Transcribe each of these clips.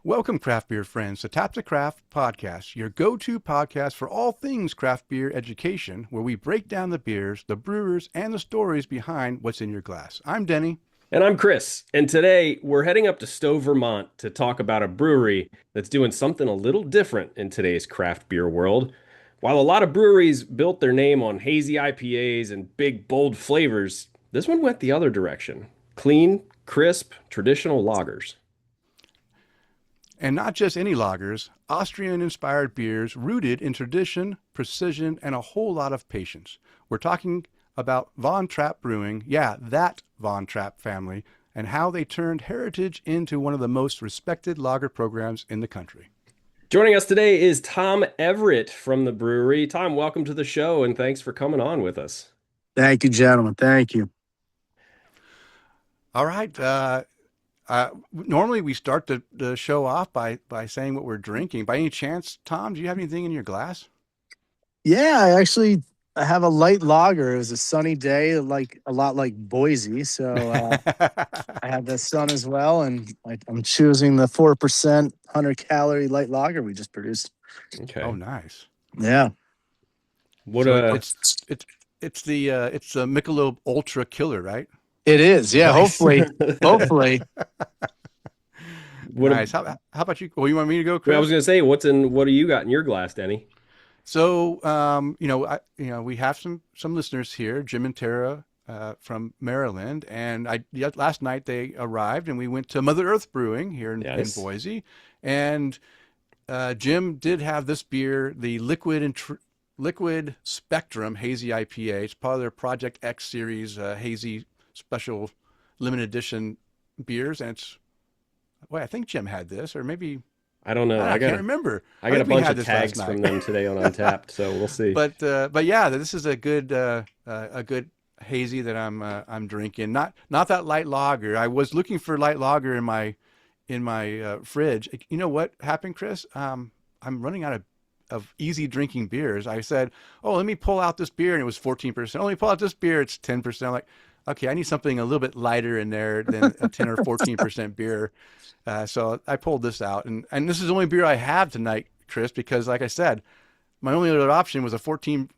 Welcome, craft beer friends, to Tap the Craft podcast, your go-to podcast for all things craft beer education, where we break down the beers, the brewers, and the stories behind what's in your glass. I'm Denny. And I'm Kris, and today we're heading up to Stowe, Vermont to talk about a brewery that's doing something a little different in today's craft beer world. While a lot of breweries built their name on hazy IPAs and big, bold flavors, this one went the other direction. Clean, crisp, traditional lagers. And not just any lagers, Austrian-inspired beers rooted in tradition, precision, and a whole lot of patience. We're talking about Von Trapp Brewing, yeah, that Von Trapp family, and how they turned heritage into one of the most respected lager programs in the country. Joining us today is Tom Everett from the brewery. Tom, welcome to the show, and thanks for coming on with us. Thank you, gentlemen. Thank you. All right. Normally we start the show off by saying what we're drinking. By any chance, Tom, do you have anything in your glass? Yeah, I have a light lager. It was a sunny day, like a lot like Boise. So I had the sun as well, and I'm choosing the 4% 100-calorie light lager we just produced. Oh, Okay. nice. Yeah, What So it's the Michelob Ultra Killer, right? it is. Yeah, Nice. hopefully. what Nice. How about you? Well, you want me to go, I was Kris? gonna say, what do you got in your glass, Denny? So, we have some listeners here, Jim and Tara from Maryland, and last night they arrived, and we went to Mother Earth Brewing here in Yes. Boise, and Jim did have this beer, the Liquid Spectrum Hazy IPA. It's part of their Project X series hazy special limited edition beers, and I think Jim had this, or maybe I don't know. I can't remember. I I got a think we bunch had of this last tags night. from them today on Untapped, so we'll see. But yeah, this is a good hazy that I'm drinking. Not that light lager. I was looking for light lager in my fridge. You know what happened, Kris? I'm running out of easy drinking beers. I said, oh, let me pull out this beer, and it was 14%. Oh, let me pull out this beer, it's 10%. I'm like, okay, I need something a little bit lighter in there than a 10 or 14% beer. So I pulled this out, and this is the only beer I have tonight, Kris, because like I said, my only other option was a 14%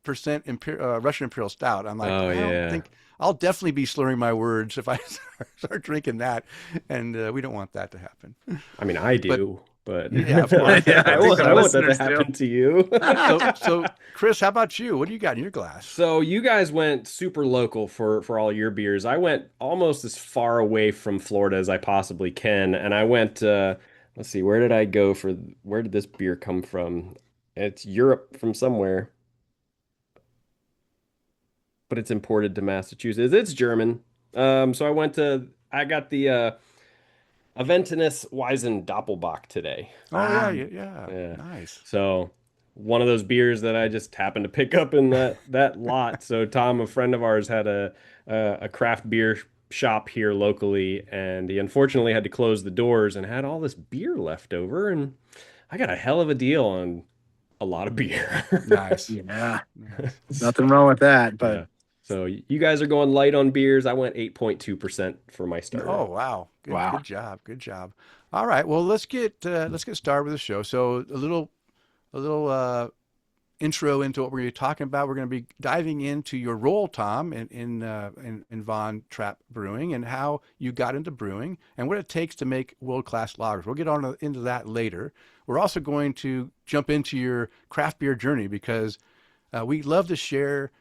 Russian Imperial Stout. I'm like, Oh I don't yeah. think I'll definitely be slurring my words if I start drinking that, and we don't want that to happen. I mean, I But do, but yeah, of course, of Yeah, I think course. our I want that to listeners do. happen to you. So Kris, how about you? What do you got in your glass? So you guys went super local for all your beers. I went almost as far away from Florida as I possibly can, and I went let's see, where did this beer come from? It's Europe from somewhere, but it's imported to Massachusetts. It's German. So I got the Aventinus Weizen Doppelbock today. Oh yeah, Wow. yeah, yeah. Yeah. Nice. So one of those beers that I just happened to pick up in that lot. So Tom, a friend of ours, had a craft beer shop here locally, and he unfortunately had to close the doors and had all this beer left over, and I got a hell of a deal on a lot of beer. Nice. Yeah, Nice. nothing wrong with that. But Yeah. So you guys are going light on beers. I went 8.2% for my Oh starter. wow. Good wow. job. Good job. All right. Well, let's get started with the show. So a little intro into what we're going to be talking about. We're going to be diving into your role, Tom, in Von Trapp Brewing, and how you got into brewing and what it takes to make world-class lagers. We'll get into that later. We're also going to jump into your craft beer journey because we love to share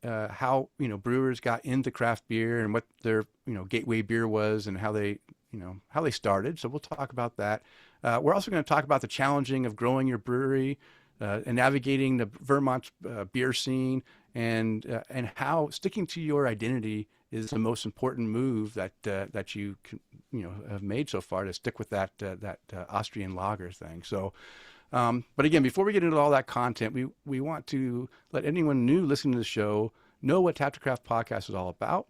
how brewers got into craft beer and what their gateway beer was and how they started. So we'll talk about that. We're also going to talk about the challenging of growing your brewery and navigating the Vermont beer scene, and how sticking to your identity is the most important move that you can, have made so far, to stick with that Austrian lager thing. So, but again, before we get into all that content, we want to let anyone new listening to the show know what Tap to Craft podcast is all about.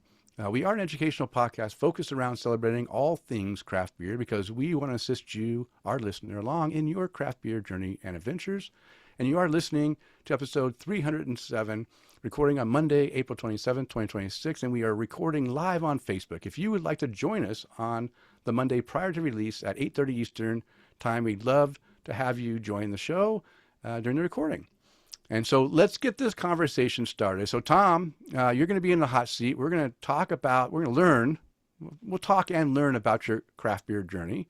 We are an educational podcast focused around celebrating all things craft beer because we want to assist you, our listener, along in your craft beer journey and adventures. And you are listening to episode 307, recording on Monday, April 27th, 2026, and we are recording live on Facebook. If you would like to join us on the Monday prior to release at 8:30 Eastern time. We'd love to have you join the show during the recording. And so let's get this conversation started. So Tom, you're going to be in the hot seat. We're going to learn. We'll talk and learn about your craft beer journey.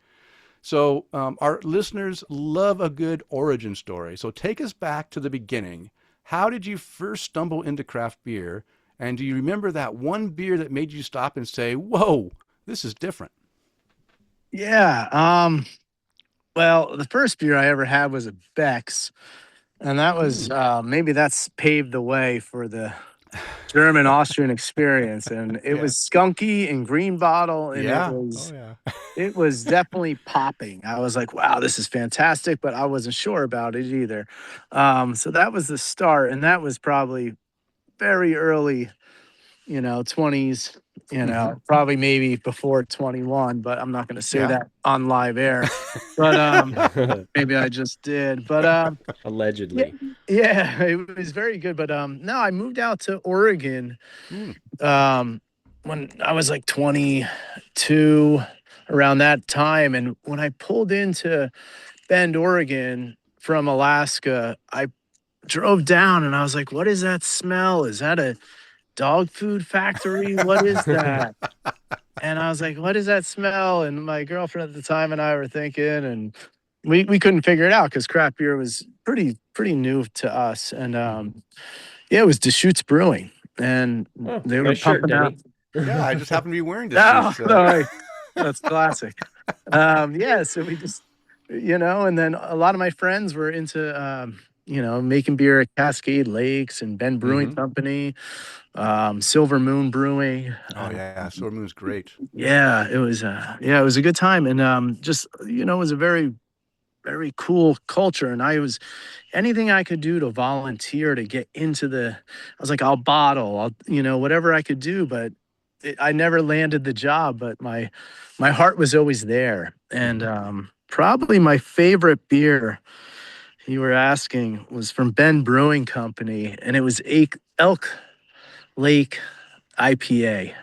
So our listeners love a good origin story. So take us back to the beginning. How did you first stumble into craft beer? And do you remember that one beer that made you stop and say, whoa, this is different? Yeah. Well, the first beer I ever had was a Beck's. And that was maybe that's paved the way for the German Austrian experience. And it was skunky and green bottle, and it was definitely popping. I was like, wow, this is fantastic, but I wasn't sure about it either. So that was the start, and that was probably very early, 20s, probably maybe before 21, but I'm not going to say that on live air. But maybe I just did. But allegedly. Yeah, it was very good. But no, I moved out to Oregon when I was like 22, around that time. And when I pulled into Bend, Oregon from Alaska, I drove down and I was like, what is that smell? Is that a dog food factory? What is that? And I was like, what is that smell? And my girlfriend at the time and I were thinking, and we couldn't figure it out because craft beer was pretty new to us. And it was Deschutes Brewing, and they were pumping out. Yeah, I just happened to be wearing Deschutes. No, that's classic. So we just, and then a lot of my friends were into making beer at Cascade Lakes and Bend Brewing Company, Silver Moon Brewing. Oh yeah, Silver Moon's great. Yeah, it was a good time, and just it was a very, very cool culture. And anything I could do to volunteer to get into I was like, I'll bottle, whatever I could do, but I never landed the job, but my heart was always there. And probably my favorite beer you were asking was from Bend Brewing Company, and it was Elk Lake IPA.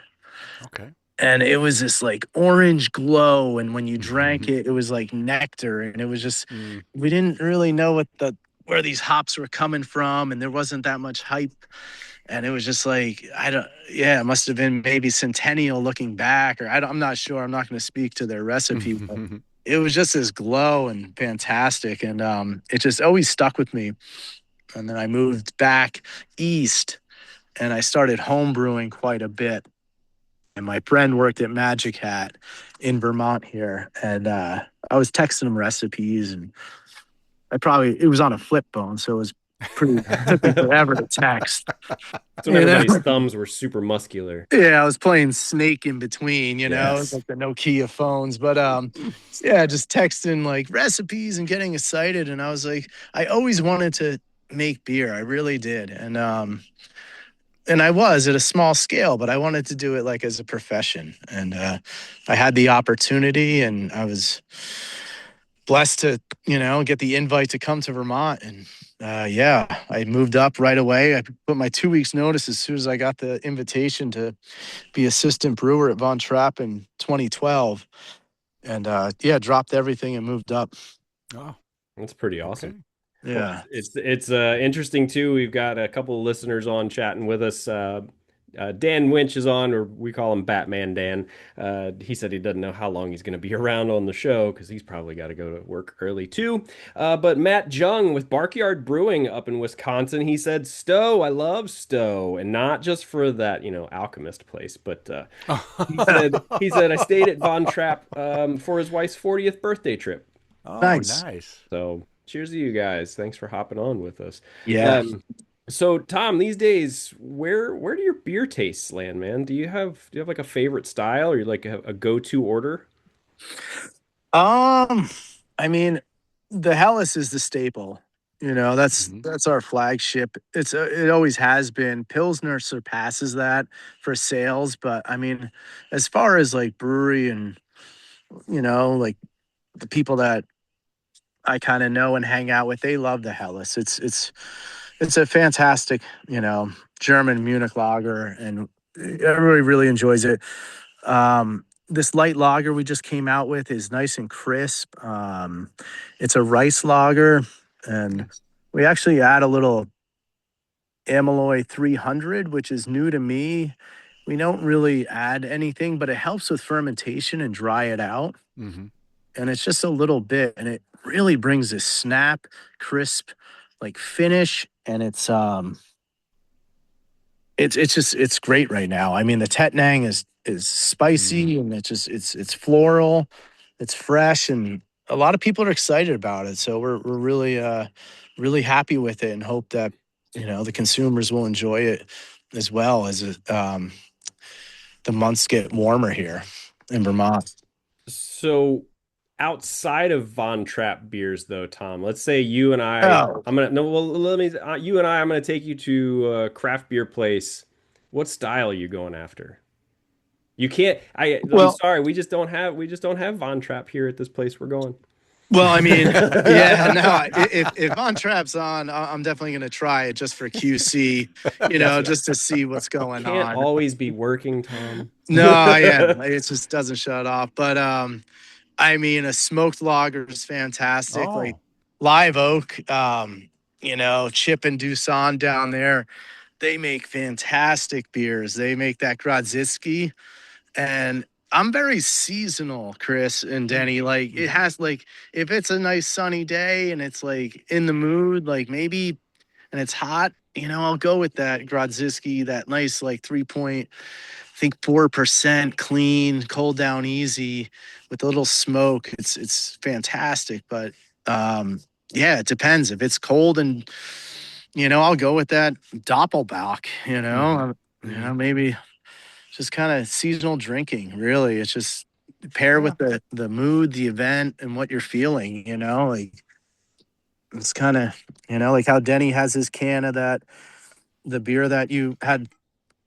Okay. And it was this like orange glow, and when you drank it, it was like nectar, and it was just we didn't really know where these hops were coming from, and there wasn't that much hype. And it was just like, it must have been maybe Centennial looking back, or I'm not sure. I'm not going to speak to their recipe, but it was just this glow and fantastic. And it just always stuck with me. And then I moved back east and I started home brewing quite a bit. And my friend worked at Magic Hat in Vermont here. And I was texting him recipes, and it was on a flip phone. So it was took me forever to text. That's when everybody's thumbs were super muscular. Yeah, I was playing Snake in between, it was like the Nokia phones. But just texting like recipes and getting excited. And I was like, I always wanted to make beer. I really did. And I was at a small scale, but I wanted to do it like as a profession. And I had the opportunity, and I was blessed to, get the invite to come to Vermont. And I moved up right away. I put my 2 weeks notice as soon as I got the invitation to be assistant brewer at Von Trapp in 2012. And dropped everything and moved up. Oh, that's pretty awesome. Okay. Yeah. It's interesting too. We've got a couple of listeners on chatting with us. Dan Winch is on, or we call him Batman Dan. He said he doesn't know how long he's going to be around on the show because he's probably got to go to work early too. But Matt Jung with Barkyard Brewing up in Wisconsin, he said, Stowe, I love Stowe. And not just for that, alchemist place, but he said, I stayed at Von Trapp for his wife's 40th birthday trip. Oh, nice. So cheers to you guys. Thanks for hopping on with us. Yeah. So Tom, these days, where do your beer tastes land, man? Do you have like a favorite style, or like a go-to order? I mean, the Helles is the staple. That's our flagship. It always has been. Pilsner surpasses that for sales, but I mean, as far as like brewery and like the people that I kind of know and hang out with, they love the Helles. It's a fantastic, German Munich lager, and everybody really enjoys it. this light lager we just came out with is nice and crisp. It's a rice lager, and we actually add a little amyloid 300, which is new to me. We don't really add anything, but it helps with fermentation and dry it out. Mm-hmm. And it's just a little bit, and it really brings this snap, crisp, like finish. And it's just it's great right now. I mean, the Tettnang is Mm-hmm. spicy, and it's floral, it's fresh, and a lot of people are excited about it. So we're really really happy with it, and hope that the consumers will enjoy it as well as the months get warmer here in Vermont. So outside of Von Trapp beers, though, Tom, let's say you and I, Oh, I'm gonna no, well, let me, you and I'm gonna take you to a craft beer place. What style are you going after? You can't. I'm well, sorry, we just don't have Von Trapp here at this place we're going. I mean, yeah, no. If Von Trapp's on, I'm definitely gonna try it just for QC, Yes, just to see what's going can't on. always be working, Tom. No, yeah, it just doesn't shut off. But I mean, a smoked lager is fantastic. Like Oh. Live Oak, Chip and Doosan down there, they make fantastic beers. They make that Grodzisky, and I'm very seasonal, Kris and Denny. Like it Mm-hmm. has like if it's a nice sunny day and it's like in the mood, like maybe and it's hot, I'll go with that Grodzisky, that nice like 3 point, I think 4% clean, cold down easy with a little smoke. It's fantastic. But yeah, it depends. If it's cold and I'll go with that Doppelbock, Mm-hmm. Mm-hmm. maybe just kind of seasonal drinking, really. It's just pair Yeah. with the mood, the event, and what you're feeling, like it's kind of, like how Denny has his can of that the beer that you had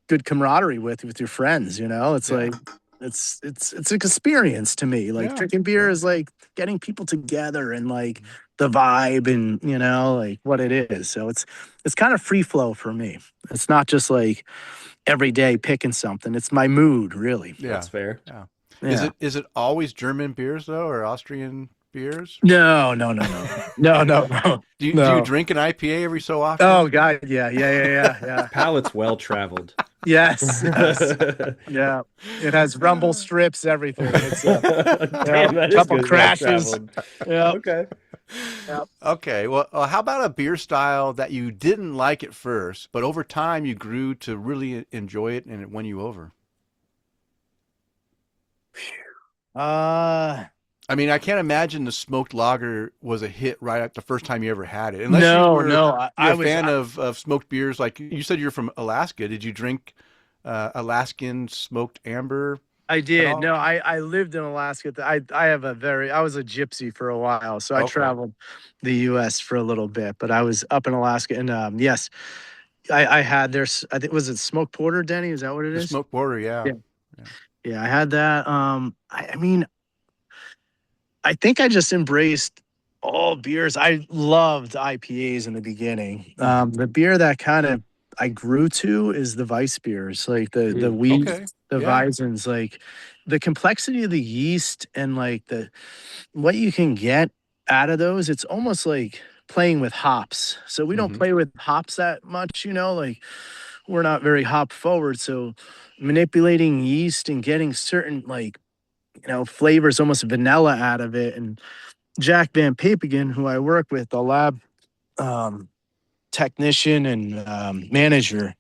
good camaraderie with your friends, it's Yeah. like it's an experience to me. Like Yeah. drinking beer Yeah. is like getting people together and like the vibe and like what it is. So it's kind of free flow for me. It's not just like every day picking something. It's my mood, really. That's Yeah. fair. Yeah. Is Yeah. it always German beers though, or Austrian beers? No, no, no, no. No, no, no. Do you No. drink an IPA every so Oh often? God, yeah, yeah, yeah, yeah, yeah. Palate's well traveled. Yes, yes. Yeah. It has rumble strips, everything. It's yeah, Damn, that is couple good. Well crashes. traveled. Yeah. Okay. Yeah. Okay, well, how about a beer style that you didn't like at first, but over time you grew to really enjoy it and it won you over? Uh I mean, I can't imagine the smoked lager was a hit right at the first time you ever had it, unless you no, were no. you're a fan of smoked beers. Like you said, you're from Alaska. Did you drink Alaskan smoked amber I at did. all? No, I lived in Alaska. I was a gypsy for a while, so I Okay, traveled the US for a little bit, but I was up in Alaska and yes, I had there's I think was it smoked porter, Denny? Is that what it the is? smoked porter, yeah, Yeah. yeah. Yeah, I had that. I mean, I think I just embraced all beers. I loved IPAs in the beginning. Hmm. The beer that kind of I grew to is the Weiss beers, like the Mm. wheat, Okay, the yeah. Weisens, like the complexity of the yeast and like the what you can get out of those. It's almost like playing with hops. So we don't Hmm. play with hops that much, like we're not very hop forward. So manipulating yeast and getting certain like flavors, almost vanilla out of it. And Jack Van Papigan, who I work with, the lab um, technician and manager,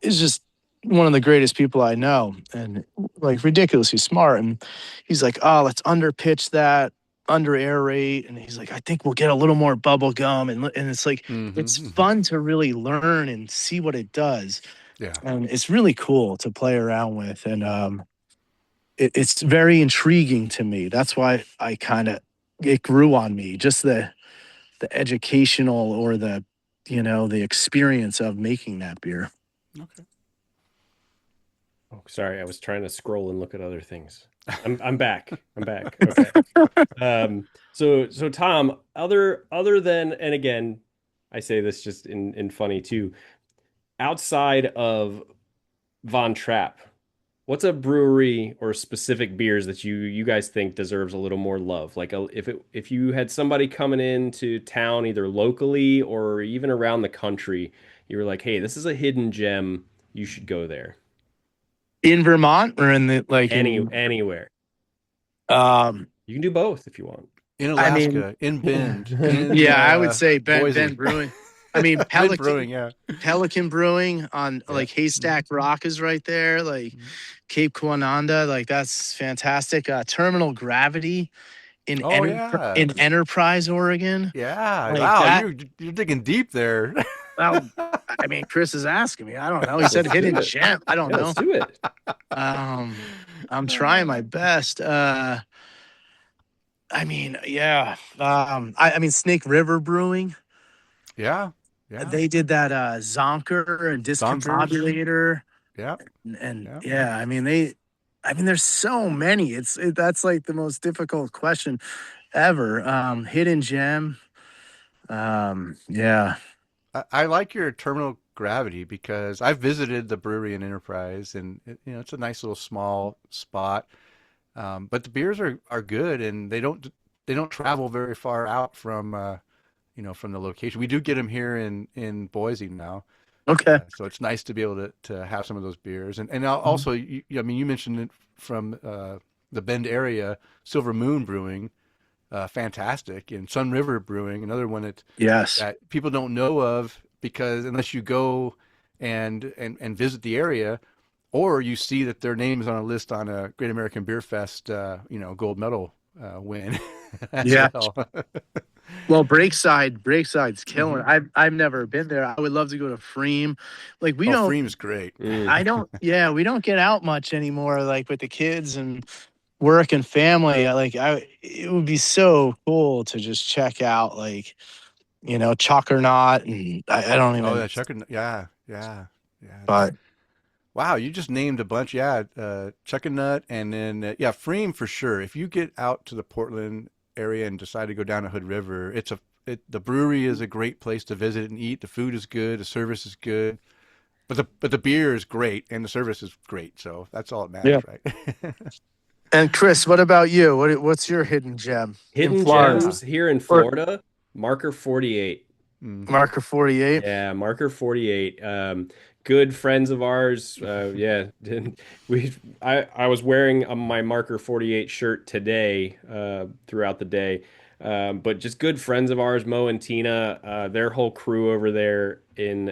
is just one of the greatest people I know, and like ridiculously smart. And he's like, "Oh, let's under pitch that, under aerate," and he's like, "I think we'll get a little more bubble gum," and it's like Hmm. it's Hmm. fun to really learn and see what it does, Yeah. and it's really cool to play around with, and it's very intriguing to me. That's why I kind of it grew on me, just the educational or the experience of making that beer. Okay. Oh, sorry, I was trying to scroll and look at other things. I'm back. I'm back. Okay. So Tom, other than, and again, I say this just in funny too, outside of Von Trapp, What's a brewery or specific beers that you guys think deserves a little more love? Like if you had somebody coming into town either locally or even around the country, you were like, "Hey, this is a hidden gem. You should go there." In Vermont or in the like in Anywhere. um You can do both if you want. In I mean Alaska, in Bend, in yeah, I would say Boise. Ben Brewing. I mean Bend Brewing, Pelican Brewing on yeah. like Haystack Rock is right there, like Cape Kwananda, like that's fantastic. Terminal Gravity Oh yeah, in Enterprise, Oregon. yeah. Like Wow, that. you're digging deep there. Well, I mean, Kris is asking me. I don't know. He said Let's do hidden it. gem. I don't Yeah, know. let's do it. I'm trying my best. I mean, yeah. I mean, Snake River Brewing. Yeah, yeah. They did that Zonker and Zonkers. Discombobulator. Yeah, And yeah. yeah, I mean, there's so many. That's like the most difficult question ever. Hidden gem. Yeah. I like your terminal gravity because I've visited the brewery in Enterprise, and it's a nice little small spot. But the beers are good, and they don't travel very far out from from the location. We do get them here in Boise now, Okay. so it's nice to be able to have some of those beers. And also, I mean, you mentioned it from the Bend area, Silver Moon Brewing, fantastic, and Sun River Brewing, another one Yes. that people don't know of because unless you go and visit the area, or you see that their name is on a list on a Great American Beer Fest, gold medal win as Yeah. well. Well, Breakside's killing. Hmm. I've never been there. I would love to go to Freem. Like we Oh, don't. Freem's great. I don't. Yeah, we don't get out much anymore. Like with the kids and work and family. It would be so cool to just check out like Chalkernaut and I don't Oh, even. yeah, Chuck, yeah, yeah, yeah. But Wow, you just named a bunch. Yeah, Chuckanut, and then yeah, Freem for sure. If you get out to the Portland area and decide to go down to Hood River, the brewery is a great place to visit and eat. The food is good, the service is good, but the beer is great and the service is great. So that's all that yeah. matters, right? And Kris, what about you? What's your hidden gem in Hidden Florida? gems here in Or Florida, Marker 48. Marker 48? Yeah, Marker 48. Good friends of ours. Yeah, I was wearing my Marker 48 shirt today, throughout the day. But just good friends of ours, Mo and Tina, their whole crew over there in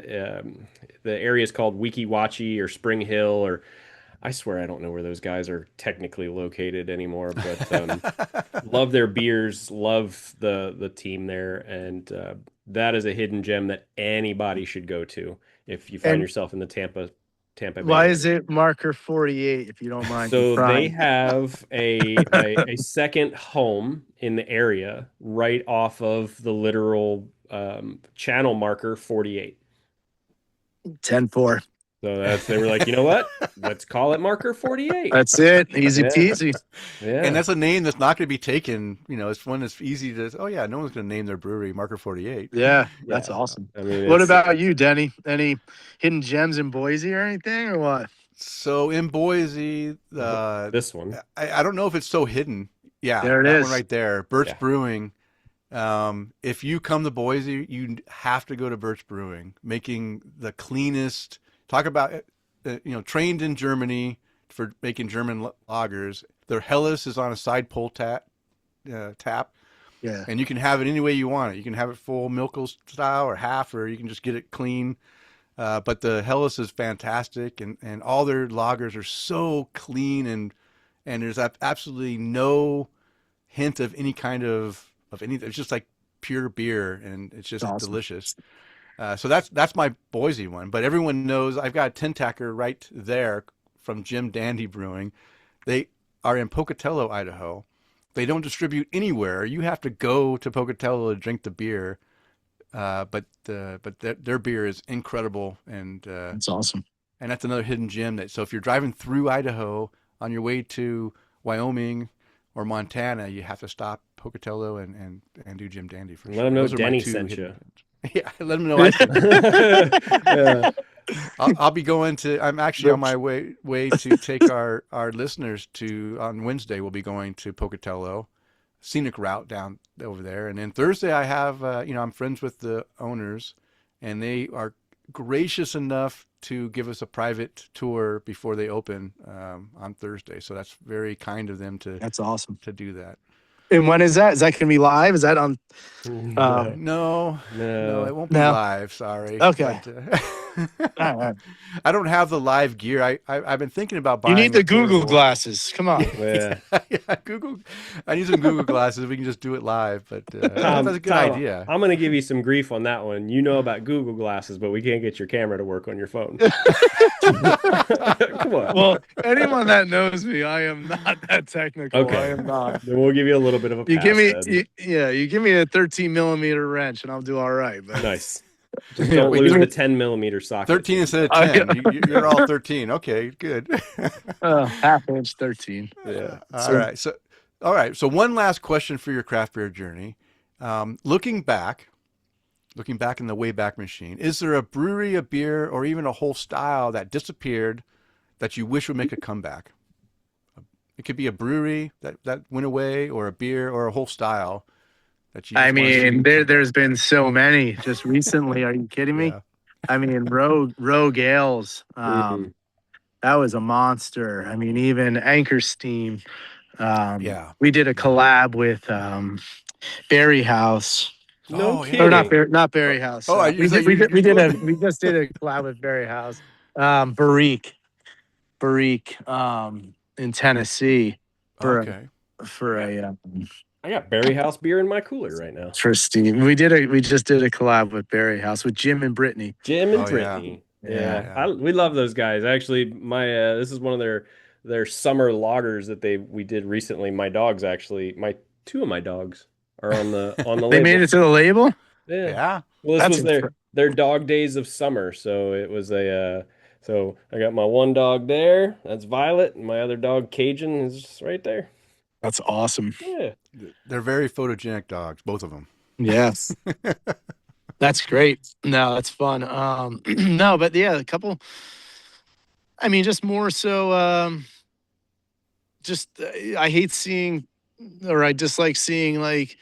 the area is called Weeki Wachee or Spring Hill, or I swear I don't know where those guys are technically located anymore, but love their beers, love the team there, and that is a hidden gem that anybody should go to if you find And yourself in the Tampa Bay why area. is it Marker 48, if you don't mind me So they prying? have a second home in the area right off of the literal channel marker 48. 10-4. So they were like, you know what? Let's call it marker 48. That's it. Easy Yeah. peasy. Yeah. And that's a name that's not going to be taken. It's one that's easy to. Oh yeah, no one's going to name their brewery Marker 48. Yeah, that's Yeah. awesome. I mean, What about you, Denny? Any hidden gems in Boise or anything, or what? So in Boise, this one. I don't know if it's so hidden. Yeah, There it that is. one right there, Birch Yeah. Brewing. If you come to Boise, you have to go to Birch Brewing, making the cleanest. Talk about trained in Germany for making German lagers. Their Helles is on a side pull tap, Yeah. and you can have it any way you want it. You can have it full Milkel style or half, or you can just get it clean. But the Helles is fantastic, and all their lagers are so clean, and there's absolutely no hint of any kind of anything. It's just like pure beer, and it's just Awesome. delicious. So that's my Boise one. But everyone knows I've got a 10-tacker right there from Jim Dandy Brewing. They are in Pocatello, Idaho. They don't distribute anywhere. You have to go to Pocatello to drink the beer. But their beer is incredible, and That's awesome. and that's another hidden gem. So if you're driving through Idaho on your way to Wyoming or Montana, you have to stop Pocatello and do Jim Dandy for sure. Let them know Those are my Denny two sent hidden you. gems. Yeah, let them know I sent you. Yeah. I'll be going to. I'm actually on my way to take our listeners to on Wednesday. We'll be going to Pocatello, scenic route down over there, and then Thursday I have I'm friends with the owners, and they are gracious enough to give us a private tour before they open on Thursday. So that's very kind of them That's awesome. to do that. And when is that? Is that going to be live? Is that on? No, it won't be No. live. Sorry. Okay. But, All right. I don't have the live gear. I've been thinking about You buying. need the a Google portable. glasses. Come on. Yeah. Yeah, Google. I need some Google glasses. We can just do it live. But Tom, that's a good Tom, idea. I'm going to give you some grief on that one. You know about Google glasses, but we can't get your camera to work on your phone. Come on. Well, anyone that knows me, I am not that technical. Okay. I am not. Then we'll give you a little bit of a You pass give me, then. you give me a 13mm wrench, and I'll do all right. But Nice. Just Yeah, don't wait, lose give me- the 10mm socket. 13 instead of Oh, 10. yeah. You're all 13. Okay, good. half-inch 13. Yeah. All right. So one last question for your craft beer journey. Looking back in the Wayback Machine, is there a brewery, a beer, or even a whole style that disappeared that you wish would make a comeback? It could be a brewery that went away, or a beer, or a whole style that you. I just wanna see mean, come back. there's been so many just recently. Are you kidding me? Yeah. I mean, Rogue Ales. Mhm. That was a monster. I mean, even Anchor Steam. Yeah. We did a collab with Berry House. No Oh, yeah. kidding. Or not Berry House. Oh, we just did a collab with Berry House. Barrique, in Tennessee for Okay. I got Berry House beer in my cooler right now. for Steam. We just did a collab with Berry House with Jim and Brittany. Jim and Oh, yeah. Brittany. Yeah. Yeah. We love those guys. Actually, my this is one of their summer lagers that we did recently. My dogs actually, two of my dogs are on the They label. made it to the label. Yeah. Yeah. Well, this That's was their dog days of summer, so it was so I got my one dog there. That's Violet, and my other dog Cajun is right there. That's awesome. Yeah. They're very photogenic dogs, both of them. Yes. That's great. No, that's fun. No, but yeah, a couple. I mean, just more so. I hate seeing, or I dislike seeing like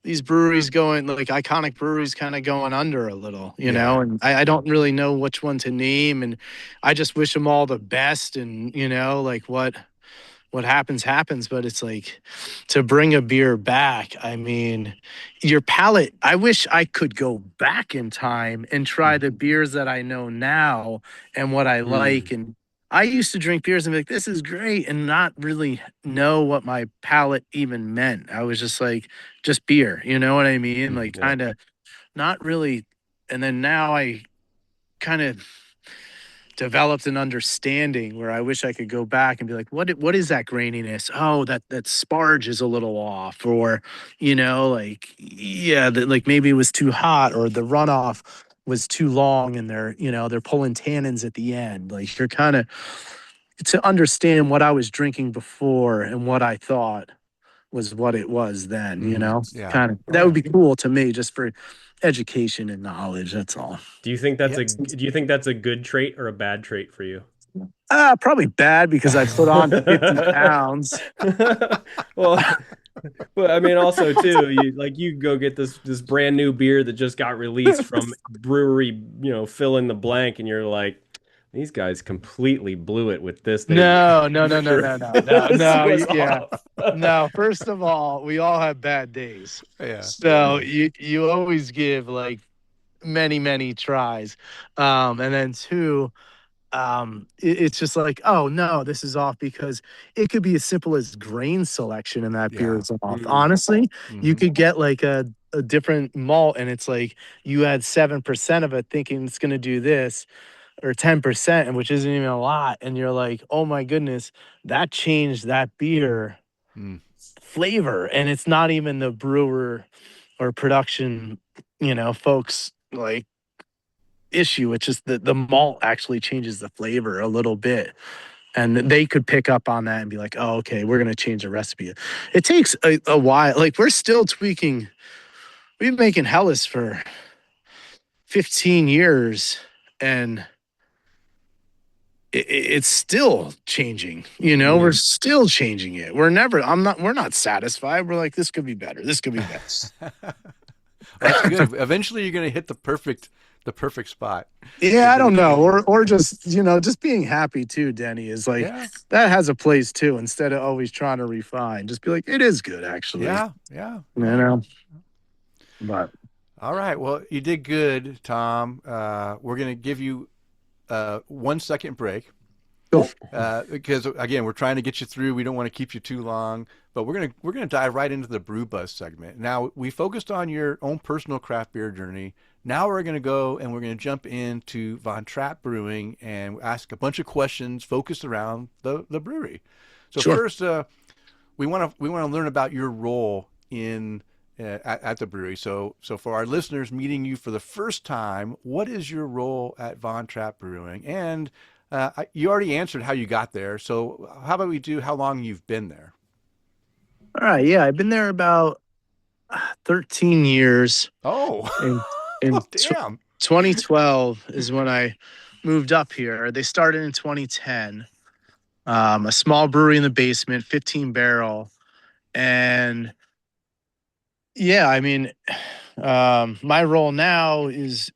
these breweries going, like iconic breweries, kind of going under a little, you know. And I don't really know which one to name, and I just wish them all the best. And like what happens, but it's like to bring a beer back. I mean, your palate, I wish I could go back in time and try the beers that I know now and what I like. And I used to drink beers and be like, this is great, and not really know what my palate even meant. I was just like, just beer, you know what I mean? Like Yeah. kind of not really. And then now I kind of developed an understanding where I wish I could go back and be like, what is that graininess? Oh, that sparge is a little off, or like like maybe it was too hot, or the runoff was too long, and they're pulling tannins at the end. Like you're kind of to understand what I was drinking before and what I thought was what it was then. Yeah. Kind of that would be cool to me, just for education and knowledge. That's all. Do you think that's a good trait or a bad trait for you? Probably bad, because I put on 50 pounds. Well, but I mean, also too, you go get this brand new beer that just got released from brewery, fill in the blank, and you're like, these guys completely blew it with this. No. This was Yeah. off. No, first of all, we all have bad days. Yeah. So you always give like many tries. And then two, it's just like, oh no, this is off, because it could be as simple as grain selection, and that beer is off. Honestly, you could get like a different malt, and it's like you add 7% of it thinking it's going to do this, or 10%, and which isn't even a lot, and you're like, oh my goodness, that changed that beer flavor. And it's not even the brewer or production folks like issue. It's just the malt actually changes the flavor a little bit, and they could pick up on that and be like, oh, okay, we're going to change the recipe. It takes a while. Like, we're still tweaking. We've been making Hellas for 15 years, and it's still changing. We're still changing it. We're not satisfied. We're like, this could be better. This could be best. Well, that's good. Eventually, you're going to hit the perfect spot. Yeah, I don't know. Or just, just being happy too, Denny, is like, Yeah. that has a place too, instead of always trying to refine. Just be like, it is good, actually. Yeah. But All right. Well, you did good, Tom. We're going to give you 1 second break. Cool. Because again, we're trying to get you through. We don't want to keep you too long, but we're gonna dive right into the brew buzz segment. Now we focused on your own personal craft beer journey. Now we're gonna go and we're gonna jump into Von Trapp Brewing and ask a bunch of questions focused around the brewery. So Sure. first, we want to learn about your role in at the brewery. So for our listeners meeting you for the first time, what is your role at Von Trapp Brewing? And you already answered how you got there. So how about we do how long you've been there? All right. Yeah, I've been there about 13 years. Oh, In oh damn. 2012 is when I moved up here. They started in 2010. A small brewery in the basement, 15 barrel. And yeah, I mean, my role now is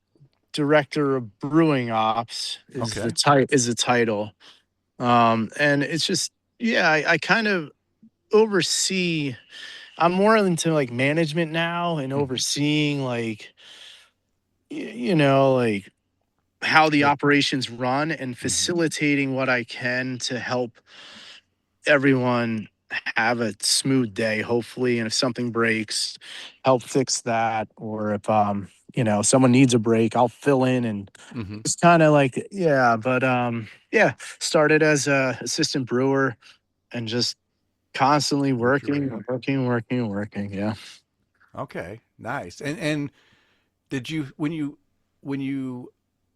director of brewing ops is Okay. the title. And it's just, yeah, I kind of oversee. I'm more into like management now and overseeing like, like how the operations run and facilitating what I can to help everyone have a smooth day, hopefully. And if something breaks, help fix that. Or if someone needs a break, I'll fill in and Mm-hmm. it's kind of like, yeah. But yeah, started as a assistant brewer and just constantly Work your way up. working. Yeah. Okay, nice. And did you when you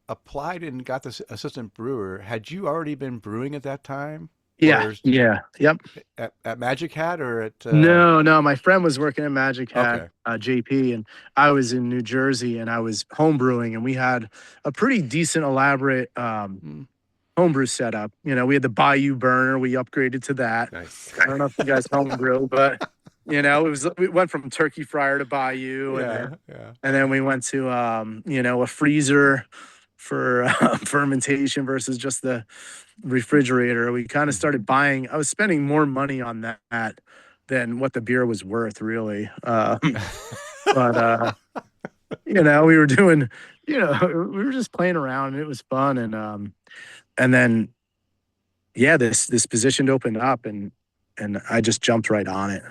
applied and got this assistant brewer, had you already been brewing at that time, Yeah. or Yeah. Yep. at Magic Hat, or at? No. My friend was working at Magic Hat, Okay. JP, and I was in New Jersey and I was home brewing, and we had a pretty decent, elaborate Mm, homebrew setup. We had the Bayou burner. We upgraded to that. Nice. I don't know if you guys homebrew, but we went from turkey fryer to Bayou, yeah. Yeah. and then we went to a freezer for fermentation versus just the refrigerator. We kind of started buying. I was spending more money on that than what the beer was worth, really. But we were doing, we were just playing around, and it was fun. And then, yeah, this position opened up, and I just jumped right on it.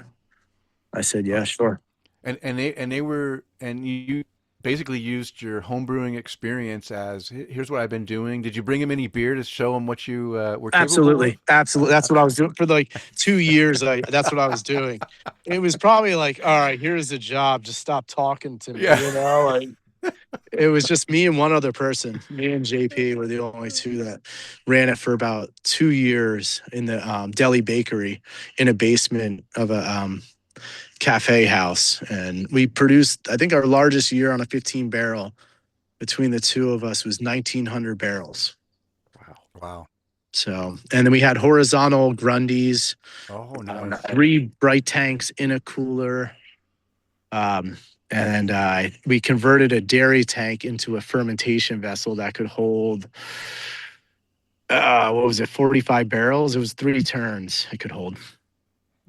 I said, yeah, sure. And you basically used your homebrewing experience as here's what I've been doing. Did you bring him any beer to show him what you were capable of? Absolutely. That's what I was doing for like 2 years. That's what I was doing. It was probably like, all right, here's the job. Just stop talking to me. Yeah. Like it was just me and one other person. Me and JP were the only two that ran it for about 2 years in the deli bakery in a basement of a cafe house. And we produced, I think our largest year on a 15 barrel between the two of us was 1,900 barrels. Wow. So, and then we had horizontal Grundies, Oh, nice. 3 bright tanks in a cooler. And we converted a dairy tank into a fermentation vessel that could hold, 45 barrels? It was 3 turns it could hold.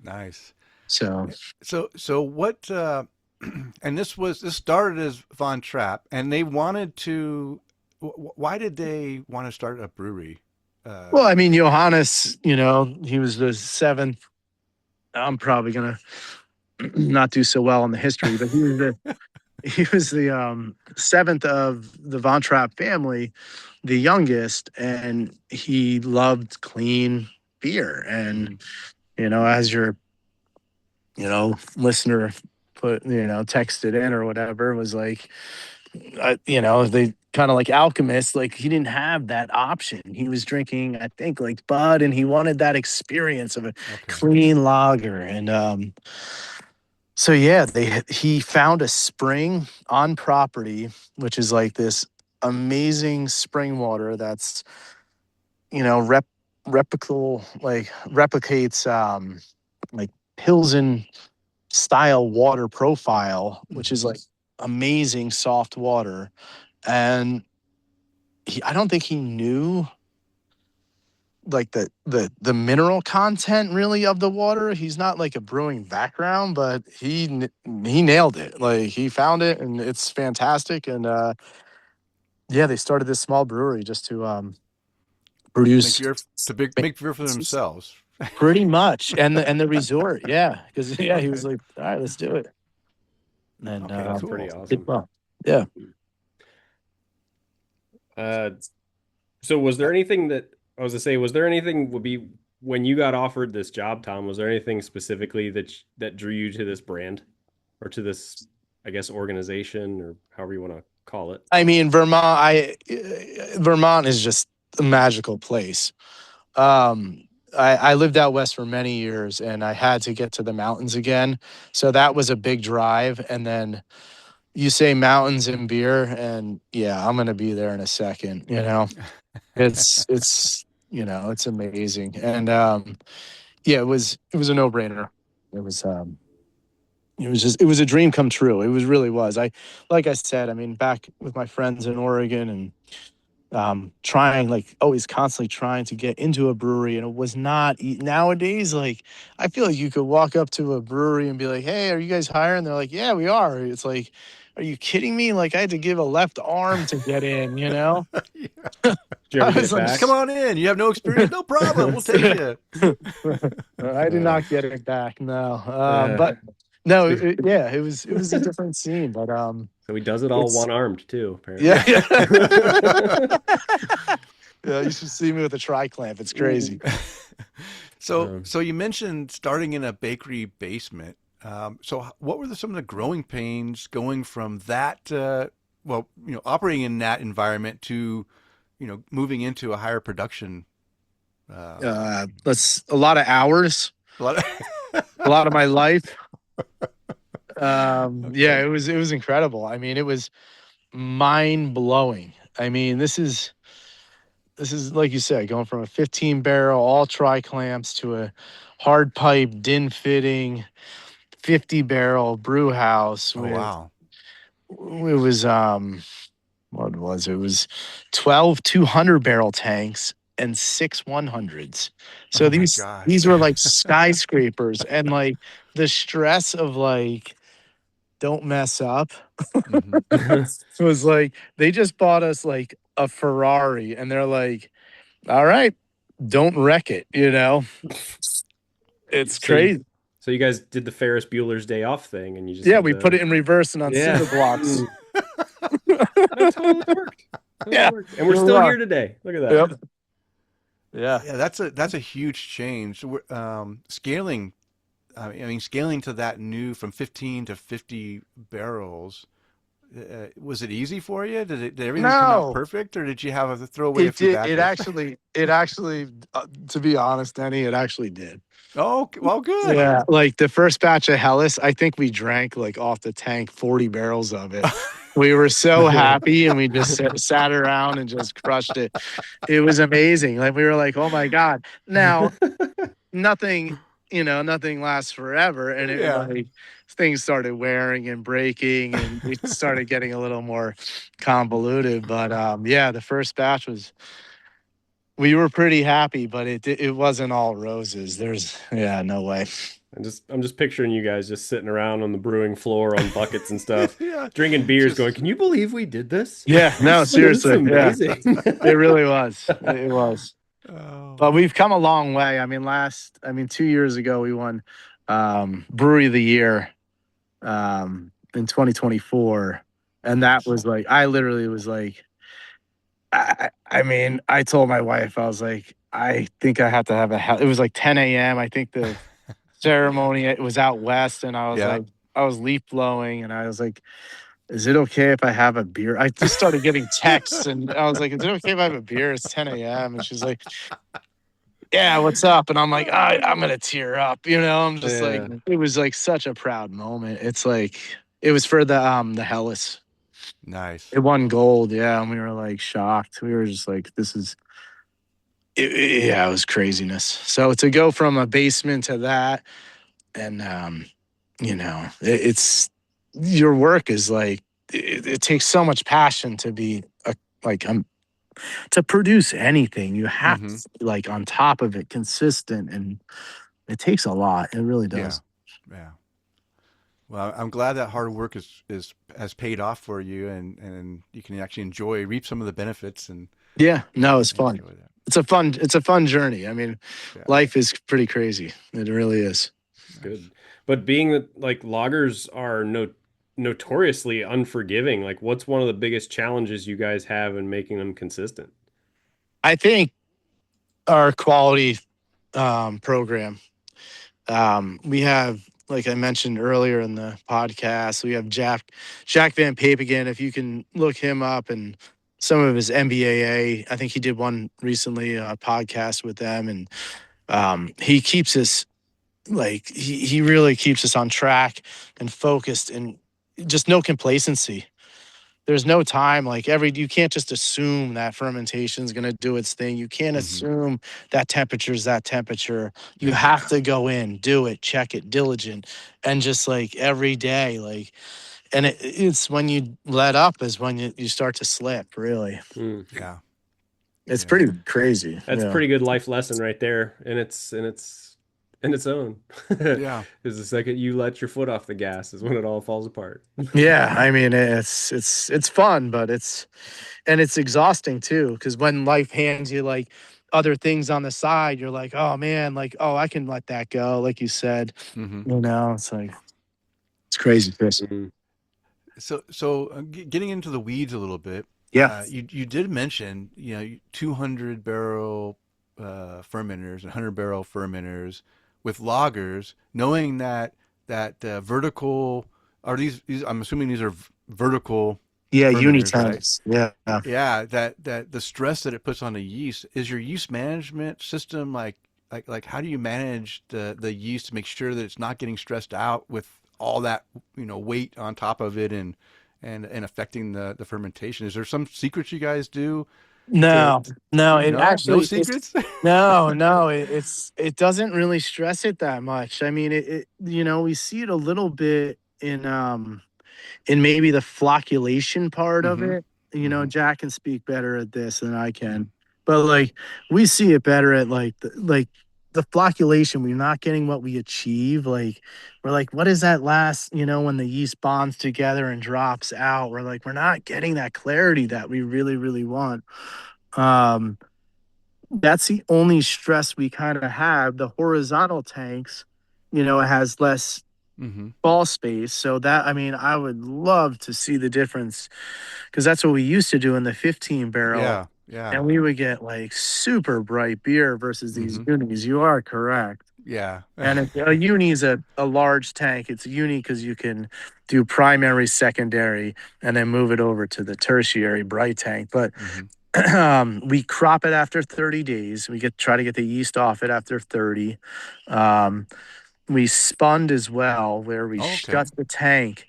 Nice. So what, and this started as Von Trapp, and they wanted to, why did they want to start a brewery? well, I mean, Johannes, he was the 7th. I'm probably going to not do so well in the history, but he was the 7th of the Von Trapp family, the youngest, and he loved clean beer. And, as your, listener texted in or whatever, was like, they kind of like alchemists, like he didn't have that option. He was drinking, I think, like Bud, and he wanted that experience of a clean lager. And so yeah, he found a spring on property, which is like this amazing spring water that's replicates like Pilsen style water profile, which is like amazing soft water. And I don't think he knew like the mineral content really of the water. He's not like a brewing background, but he nailed it. Like he found it, and it's fantastic. And yeah, they started this small brewery just to Make produce beer make beer for themselves. pretty much, and the resort, yeah, because yeah, he was Okay. like, all right, let's do it, and Okay, That's cool. pretty did awesome. well. Yeah. Uh, so was there anything that I was to say? Was there anything would be when you got offered this job, Tom? Was there anything specifically that drew you to this brand or to this, I guess, organization or however you want to call it? I mean, Vermont is just a magical place. I lived out west for many years, and I had to get to the mountains again, so that was a big drive. And then you say mountains and beer, and yeah, I'm gonna be there in a second. It's it's amazing. And yeah, it was a no brainer. It was it was a dream come true. It was really was. Like I said, I mean, back with my friends in Oregon, and trying, like, always constantly trying to get into a brewery, and it was not nowadays. Like, I feel like you could walk up to a brewery and be like, hey, are you guys hiring? They're like, yeah, we are. It's like, are you kidding me? Like, I had to give a left arm to get in. Yeah. Did you ever I get was it like, Just come back? on in. You have no experience? No problem. We'll take you. I did Uh, not get it back. No. uh, But no, so, yeah, it was a different scene. But so he does it all it's one-armed too, apparently. yeah, Yeah. yeah. Yeah, you should see me with a tri clamp. It's crazy. So, Um, so you mentioned starting in a bakery basement. What were some of the growing pains going from that, operating in that environment to, moving into a higher production? Uh, That's a lot of hours, a lot a lot of my life. Yeah, Okay. it was incredible. I mean, it was mind blowing. I mean, this is like you said, going from a 15 barrel all tri clamps to a hard pipe din fitting 50 barrel brew house Oh, with wow. it was what was it? It was 12 200 barrel tanks and 6 100s. So Oh my these gosh. were like skyscrapers, and like the stress of like don't mess up hmm was like they just bought us like a Ferrari, and they're like, all right, don't wreck it. It's so you crazy. so you guys did the Ferris Bueller's Day Off thing, and you just Yeah, had we put to, it in reverse and on yeah. cinder blocks. That totally worked. Totally Yeah, worked. And we're here we still are. here today. Look at that. Yep. Yeah. Yeah, that's a huge change. Scaling. I mean, scaling to that new from 15 to 50 barrels. Was it easy for you? Did everything come out No, perfect, or did you have to throw away a it few did. It batches? actually, it actually, to be honest, Denny, it actually did. Oh, well, good. Yeah. Like the first batch of Hellas, I think we drank like off the tank 40 barrels of it. We were so happy, and we just sat around and just crushed it. It was amazing. Like we were like, oh my God. Now, nothing, nothing lasts forever. And it Yeah. like things started wearing and breaking, and we started getting a little more convoluted. But yeah, the first batch we were pretty happy, but it wasn't all roses. Yeah, no way. I'm just picturing you guys just sitting around on the brewing floor on buckets and stuff, Yeah. drinking beers, going, Just. "Can you believe we did this? Yeah, no, This is seriously. Yeah, amazing." it really was. It was. Oh. But we've come a long way. I mean, 2 years ago we won Brewery of the Year in 2024. And that Nice. was like, I literally was like, I mean, I told my wife, I was like, I think I have to have it was like 10 a.m. I think the ceremony, it was out west, and I was Yeah. like, I was leaf blowing, and I was like, is it okay if I have a beer? I just started getting texts, and I was like, is it okay if I have a beer? It's 10 a.m. And she's like, yeah, what's up? And I'm like, I'm gonna tear up. I'm just like, Yeah. it was like such a proud moment. It's like it was for the Hellas. Nice. It won gold, yeah, and we were like shocked. We were just like, this is Yeah, it was craziness. So to go from a basement to that, and it's your work is like it takes so much passion to be like to produce anything. You have Mm-hmm. to be like on top of it, consistent, and it takes a lot. It really Yeah. does. Yeah. Well, I'm glad that hard work is has paid off for you, and you can actually reap some of the benefits Yeah, no, it's and fun. enjoy that. It's a fun journey. I mean, Yeah. life is pretty crazy. It really is. It's Nice. good. But being that like loggers are notoriously unforgiving, like what's one of the biggest challenges you guys have in making them consistent? I think our quality program. We have, like I mentioned earlier in the podcast, we have Jack Van Papegan. If you can look him up and some of his MBAA, I think he did one recently, a podcast with them, and he keeps us like he really keeps us on track and focused, and just no complacency. There's no time like you can't just assume that fermentation is going to do its thing. You can't Mm-hmm. assume that temperature is that temperature. You have to go in, do it, check it, diligent, and just like every day, like, and it's when you let up is when you start to slip, really. Hmm. Yeah. It's Yeah. pretty crazy. That's a Yeah. pretty good life lesson right there, and in its own. Yeah. Is the second you let your foot off the gas is when it all falls apart. Yeah, I mean it's fun, but it's exhausting too, because when life hands you like other things on the side, you're like, oh man, like, oh, I can let that go, like you said. Mm-hmm. It's like it's crazy, Chris. Mm. So getting into the weeds a little bit, Yeah. you did mention 200 barrel fermenters and 100 barrel fermenters with loggers, knowing that vertical are these I'm assuming these are vertical Yeah, fermenters, right? unitanks. Yeah. Yeah, that the stress that it puts on the yeast is your yeast management system like how do you manage the yeast to make sure that it's not getting stressed out with all that weight on top of it and affecting the fermentation? Is there some secrets you guys do to No, no, it no actually it's secrets? no, it doesn't really stress it that much. I mean, we see it a little bit in maybe the flocculation part of Mm-hmm. it. Mm-hmm. Jack can speak better at this than I can, but like we see it better at like the flocculation. We're not getting what we achieve. Like we're like, what is that last? When the yeast bonds together and drops out, we're not getting that clarity that we really, really want. Um, that's the only stress we kind of have. The horizontal tanks, it has less Mm-hmm. ball space. So that, I mean, I would love to see the difference, because that's what we used to do in the 15 barrel. Yeah. Yeah. And we would get like super bright beer versus these Mm-hmm. unis. You are correct. Yeah. And a uni is a large tank. It's a uni because you can do primary, secondary, and then move it over to the tertiary bright tank. But Mm-hmm. we crop it after 30 days. We try to get the yeast off it after 30. Um, we spun as well, where we Oh, okay. shut the tank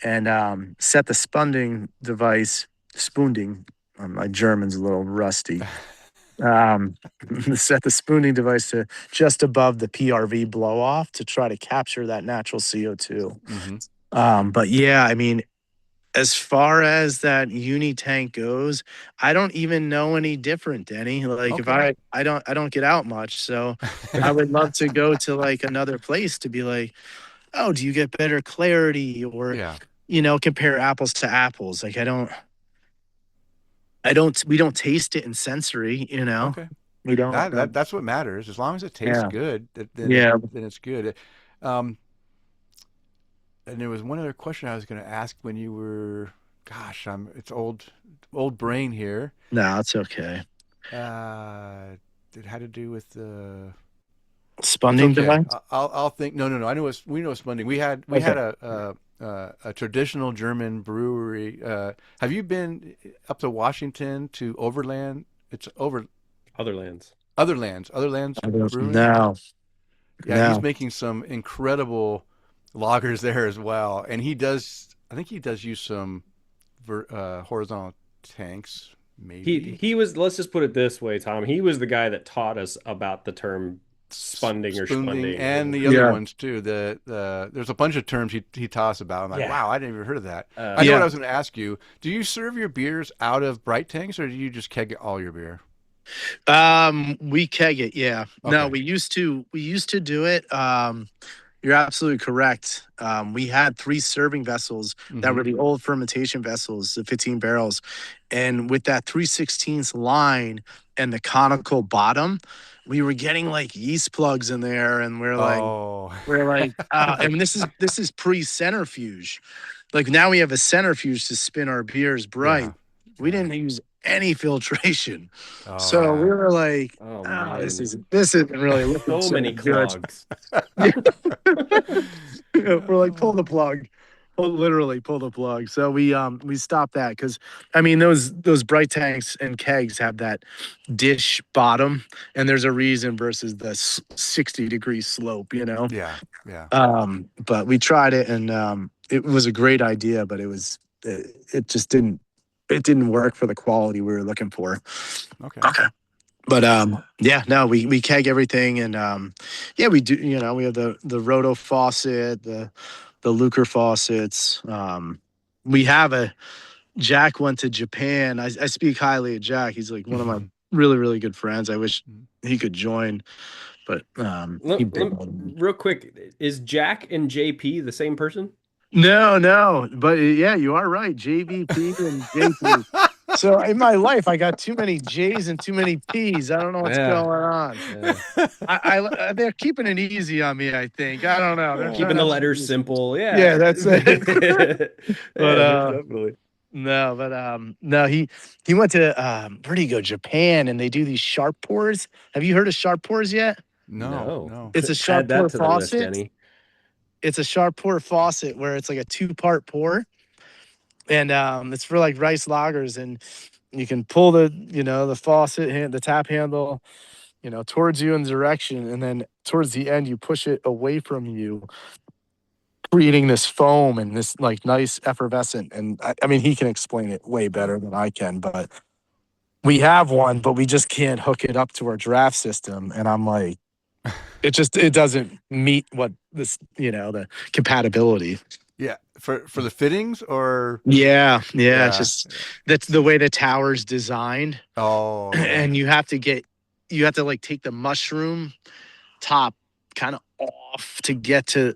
and set the spunding device, spooning. My German's a little rusty. Um, set the spooning device to just above the PRV blow off to try to capture that natural CO2. Mm-hmm. But yeah, I mean, as far as that uni tank goes, I don't even know any different, Denny. Like if Okay. I don't get out much, so I would love to go to like another place to be like, oh, do you get better clarity, or Yeah. compare apples to apples? Like we don't taste it in sensory, Okay. we don't. That's what matters. As long as it tastes Yeah, good, yeah. then it's good. Um, and there was one other question I was going to ask when you were, gosh, it's old brain here. No, it's okay. It had to do with the. It's Spunding okay. device. I'll think. No. We know Spunding. We had Okay. a traditional German brewery. Have you been up to Washington to Overland? It's over Other lands. Otherlands I don't Brewing. know. Yeah, he's No. making some incredible lagers there as well, and he does. I think he does use some horizontal tanks. maybe He was, let's just put it this way, Tom. He was the guy that taught us about the term spunding or Spooning spunding. and the other Yeah. ones too. There's a bunch of terms he taught us about. I'm like, Yeah. wow, I didn't even heard of that. Uh, I know what Yeah. I was going to ask you. Do you serve your beers out of bright tanks, or do you just keg all your beer? We keg it. Yeah. No, Okay. we used to do it. You're absolutely correct. We had 3 serving vessels that were Mhm. the old fermentation vessels, the 15 barrels. And with that 3/16 line and the conical bottom, we were getting like yeast plugs in there. And Oh, and this is pre-centrifuge. Like now we have a centrifuge to spin our beers yeah, bright. We yeah. didn't use any filtration. Oh, So we yeah. were like, oh oh, this man, isn't really looking so many good. clogs. We're like, pull the plug. Literally pull the plug. So we stopped that because I mean those bright tanks and kegs have that dish bottom, and there's a reason versus the 60-degree slope, Yeah, yeah. But we tried it, and it was a great idea, but it just didn't work for the quality we were looking for. Okay. But yeah, no, we keg everything, and yeah, we do. We have the roto faucet, the Lucre faucets. We have a Jack went to Japan. I speak highly of Jack. He's like one of my really really good friends. I wish he could join, but Real quick, is Jack and JP the same person? no, but yeah, you are right. JVP and JP. So in my life, I got too many J's and too many P's. I don't know what's Yeah. going on. They're keeping it easy on me. I think. I don't know. They're Keeping trying the to- letters simple. Yeah. Yeah, that's it. But, definitely. No. He went to where did he go? Japan, and they do these sharp pours. Have you heard of sharp pours yet? No. It's a sharp Add that pour to the list, faucet. Denny. It's a sharp pour faucet where it's like a 2-part pour, and it's for like rice lagers, and you can pull the faucet the tap handle, towards you in the direction, and then towards the end you push it away from you, creating this foam and this like nice effervescent. And I mean, he can explain it way better than I can, but we have one, but we just can't hook it up to our draft system. And I'm like, it doesn't meet what this, the compatibility. Yeah, for the fittings or Yeah. Yeah, It's just that's the way the tower's designed. oh, yeah. And you have to like take the mushroom top kind of off to get to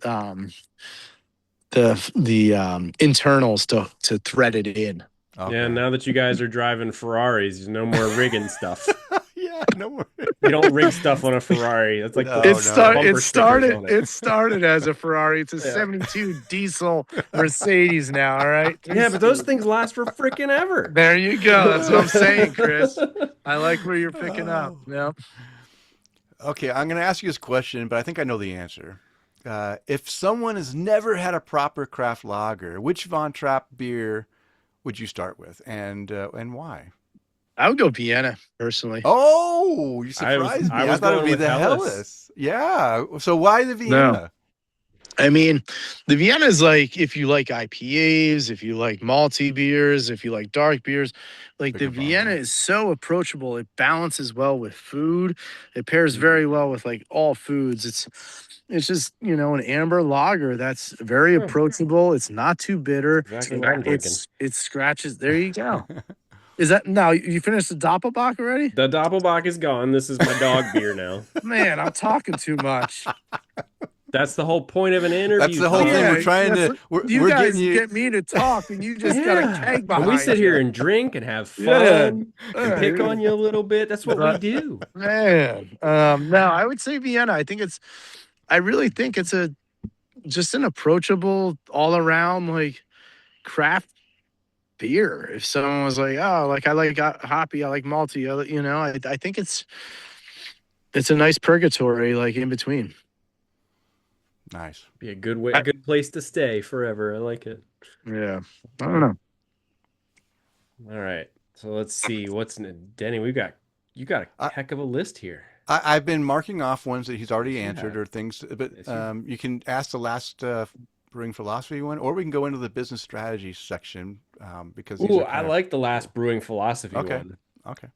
the internals to thread it in. Okay. Yeah, now that you guys are driving Ferraris, there's no more rigging stuff. Yeah, no more. You don't rig stuff on a Ferrari. That's like No, the no. bumper stickers on It started as a Ferrari. It's a 72 diesel Mercedes now, all right? Yeah, but those things last for freaking ever. There you go. That's what I'm saying, Chris. I like where you're picking up. Yeah. Okay, I'm going to ask you this question, but I think I know the answer. If someone has never had a proper craft lager, which Von Trapp beer would you start with, and why? I would go Vienna personally. Oh, you surprised me. I I was thought it going would be with the Helles. Helles. Yeah. So why the Vienna? I mean, the Vienna is like if you like IPAs, if you like malty beers, if you like dark beers, like Bigger the Vienna bottle. is so approachable. It balances well with food. It pairs very well with like all foods. It's just, an amber lager that's very Hmm. approachable. It's not too bitter. Exactly what I'm drinking. It scratches. There you go. Is that now you finished the Doppelbock already? The Doppelbock is gone. This is my dog beer now. Man, I'm talking too much. That's the whole point of an interview. That's the whole Tom. thing. We're trying to. You We're guys getting you. get me to talk, and you just got a keg behind And we sit you. here and drink and have fun Yeah. and pick on you a little bit. That's what we do. Man, no, I would say Vienna. I really think it's just an approachable, all around like craft beer. If someone was like, oh, like I like hoppy, I like malty, I think it's a nice purgatory, like in between. Nice. Be a good place to stay forever. I like it. Yeah, I don't know. All right. So let's see. Denny, you got a heck of a list here. I've been marking off ones that he's already answered Yeah. or things, but Yes, you- you can ask the last brewing philosophy one, or we can go into the business strategy section. because these Ooh, are I kind of like the last brewing philosophy okay. one. Okay.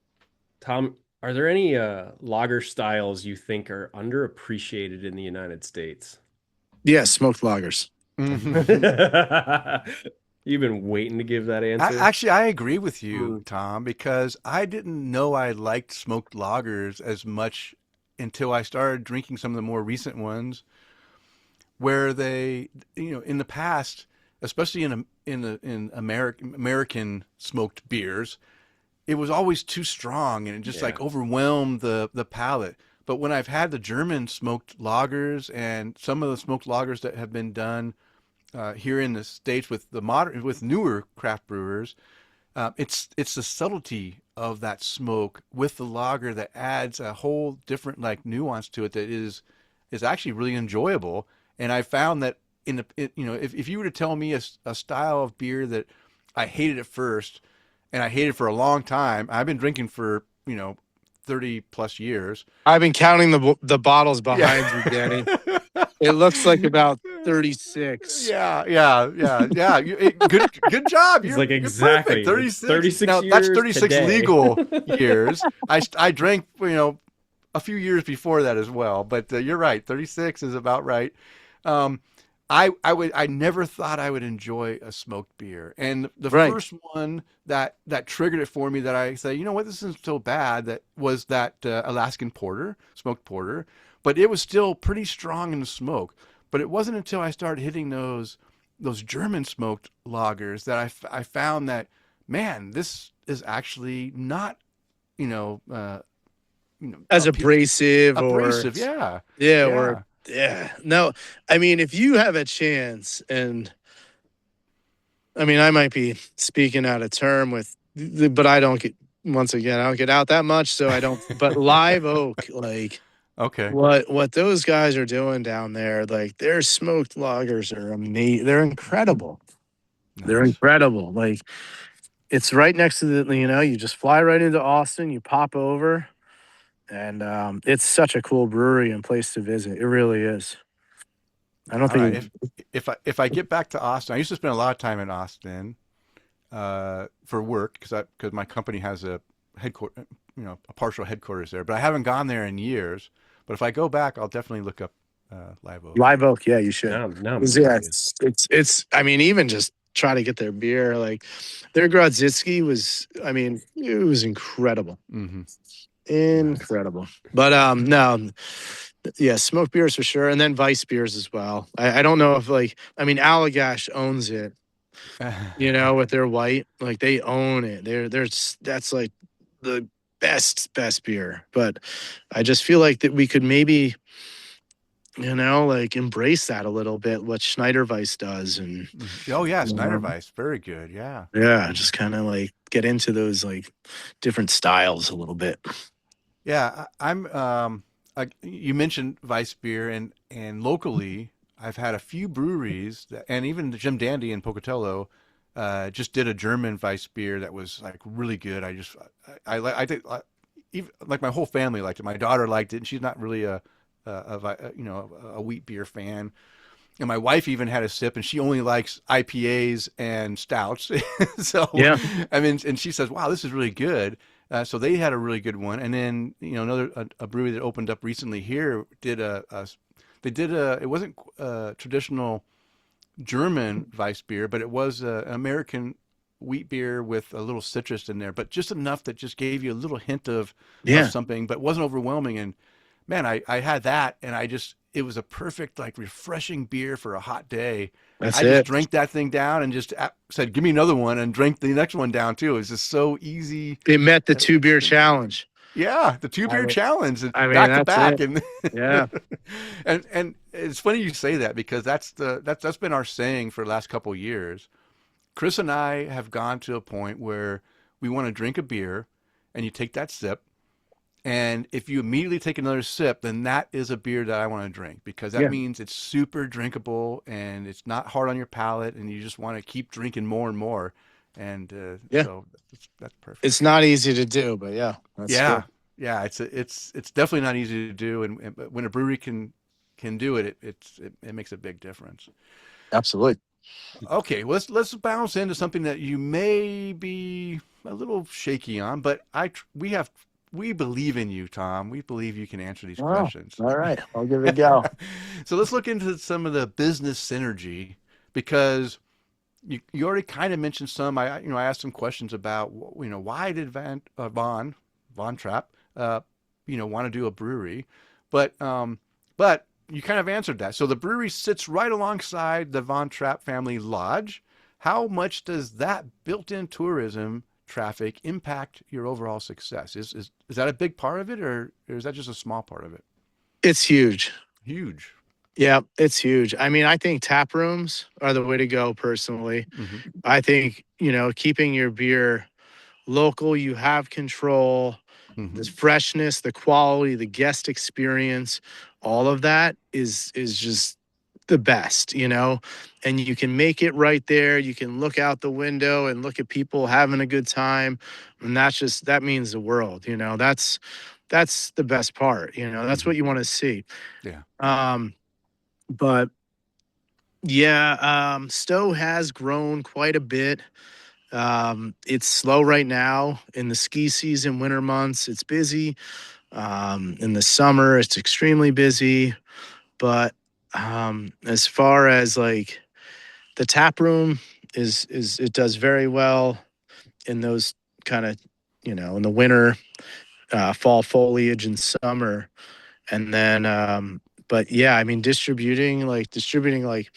Tom, are there any lager styles you think are underappreciated in the United States? Yeah, smoked lagers. You've been waiting to give that I, answer. actually, I agree with you, Mm. Tom, because I didn't know I liked smoked lagers as much until I started drinking some of the more recent ones, where they, in the past, especially in American smoked beers, it was always too strong and it just Yeah. like overwhelmed the palate. But when I've had the German smoked lagers and some of the smoked lagers that have been done here in the States with newer craft brewers, it's the subtlety of that smoke with the lager that adds a whole different like nuance to it that is actually really enjoyable. And I found that if you were to tell me a style of beer that I hated at first and I hated for a long time, I've been drinking for 30 plus years. I've been counting the bottles Yeah. behind you, Danny. It looks like about 36. Yeah. Good job. It's You're like you're perfect. exactly. It's 36. 36 Now that's years 36 today. legal years. I drank a few years before that as well, but you're right. 36 is about right. Um, I never thought I would enjoy a smoked beer, and the Right. first one that triggered it for me that I say, you know what, this isn't so bad. That was that Alaskan porter, smoked porter, but it was still pretty strong in the smoke. But it wasn't until I started hitting those German smoked lagers that I found that, man, this is actually not you know uh, As abrasive or abrasive. Yeah, yeah, or yeah. yeah. No, I mean, if you have a chance, and I mean, I might be speaking out of term but I don't get, once again, I don't get out that much, so I don't, but Live Oak, like Okay. what those guys are doing down there, like their smoked lagers are amazing. They're incredible. They're Nice. incredible. Like it's right next to you just fly right into Austin, you pop over, and it's such a cool brewery and place to visit. It really is. I don't All right. think If I get back to Austin, I used to spend a lot of time in Austin for work because my company has a headquarters, a partial headquarters there. But I haven't gone there in years. But if I go back, I'll definitely look up Live Oak. Live Oak, yeah, you should. Now I'm 'Cause, yeah, curious. it's. I mean, even just try to get their beer. Like their Grodzisky was. I mean, it was incredible, Mm-hmm. Nice. incredible. But no, yeah, smoked beers for sure, and then Vice beers as well. I don't know if I mean, Allagash owns it. With their white, like they own it. That's like the best beer. But I just feel like that we could maybe like embrace that a little bit, what Schneider Weiss does. And, Oh yeah, you Snyder know, Weiss, very good. Yeah. yeah, just kind of like get into those like different styles a little bit. Yeah, I'm. You mentioned Weiss beer, and locally, I've had a few breweries and even the Jim Dandy in Pocatello, just did a German Weiss beer that was like really good. I think even like my whole family liked it. My daughter liked it, and she's not really a wheat beer fan. And my wife even had a sip, and she only likes IPAs and stouts. So, Yeah. I mean, and she says, "Wow, this is really good." So they had a really good one, and then another a brewery that opened up recently here did it wasn't a traditional German Weiss beer, but it was an American wheat beer with a little citrus in there, but just enough that just gave you a little hint of Yeah, something, but wasn't overwhelming. And man, I had that, and it was a perfect like refreshing beer for a hot day. that's I just it. drank that thing down and just said, "Give me another one," and drank the next one down too. It was just so easy. It met the 2 beer challenge. Yeah, the two I beer mean, challenge and I mean back to that's back, it. and Yeah. and it's funny you say that because that's been our saying for the last couple of years. Kris and I have gone to a point where we want to drink a beer, and you take that sip, and if you immediately take another sip, then that is a beer that I want to drink because that Yeah. means it's super drinkable and it's not hard on your palate, and you just want to keep drinking more and more. And Yeah. so that's perfect. It's not easy to do, but yeah, that's Yeah, good. yeah. It's definitely not easy to do, and but when a brewery can do it, it makes a big difference. Absolutely. Okay, well, let's bounce into something that you may be a little shaky on, but we believe in you, Tom. We believe you can answer these Oh, questions. all right. I'll give it a go. So let's look into some of the business synergy because you already kind of mentioned some. I asked some questions about why did Von Trapp want to do a brewery, but you kind of answered that. So the brewery sits right alongside the Von Trapp Family Lodge. How much does that built-in tourism traffic impact your overall success? Is that a big part of it, or is that just a small part of it? It's huge. Huge. Yeah, it's huge. I mean, I think tap rooms are the way to go personally. Mm-hmm. I think, keeping your beer local, you have control, the Mm-hmm. freshness, the quality, the guest experience, all of that is just the best. And you can make it right there. You can look out the window and look at people having a good time. And that means the world. That's the best part. That's Mm-hmm. what you want to see. Yeah. But yeah, Stowe has grown quite a bit. It's slow right now in the ski season, winter months. It's busy. In the summer, it's extremely busy. But as far as like the tap room is it does very well in those kind of in the winter, fall foliage and summer, and then but yeah, I mean distributing like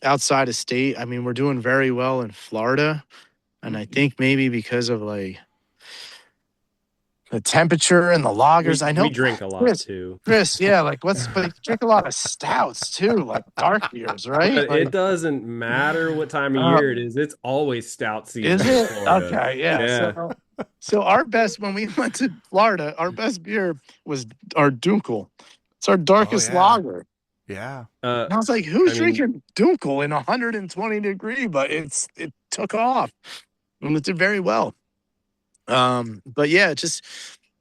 outside of state. I mean, we're doing very well in Florida, and I think maybe because of like the temperature and the loggers. I We know drink a lot Chris, too. Chris, yeah, like but you drink a lot of stouts too, like dark beers, right? But it Like, doesn't matter what time of uh, year it is. It's always stout is season in it? Florida. Okay, yeah. Yeah. So our best when we went to Florida, our best beer was our Dunkel. It's our Oh darkest yeah. lager. Yeah. Uh, And I was like, I who's mean, drinking Dunkel in 120 degree? But it took off and it did very well. But yeah,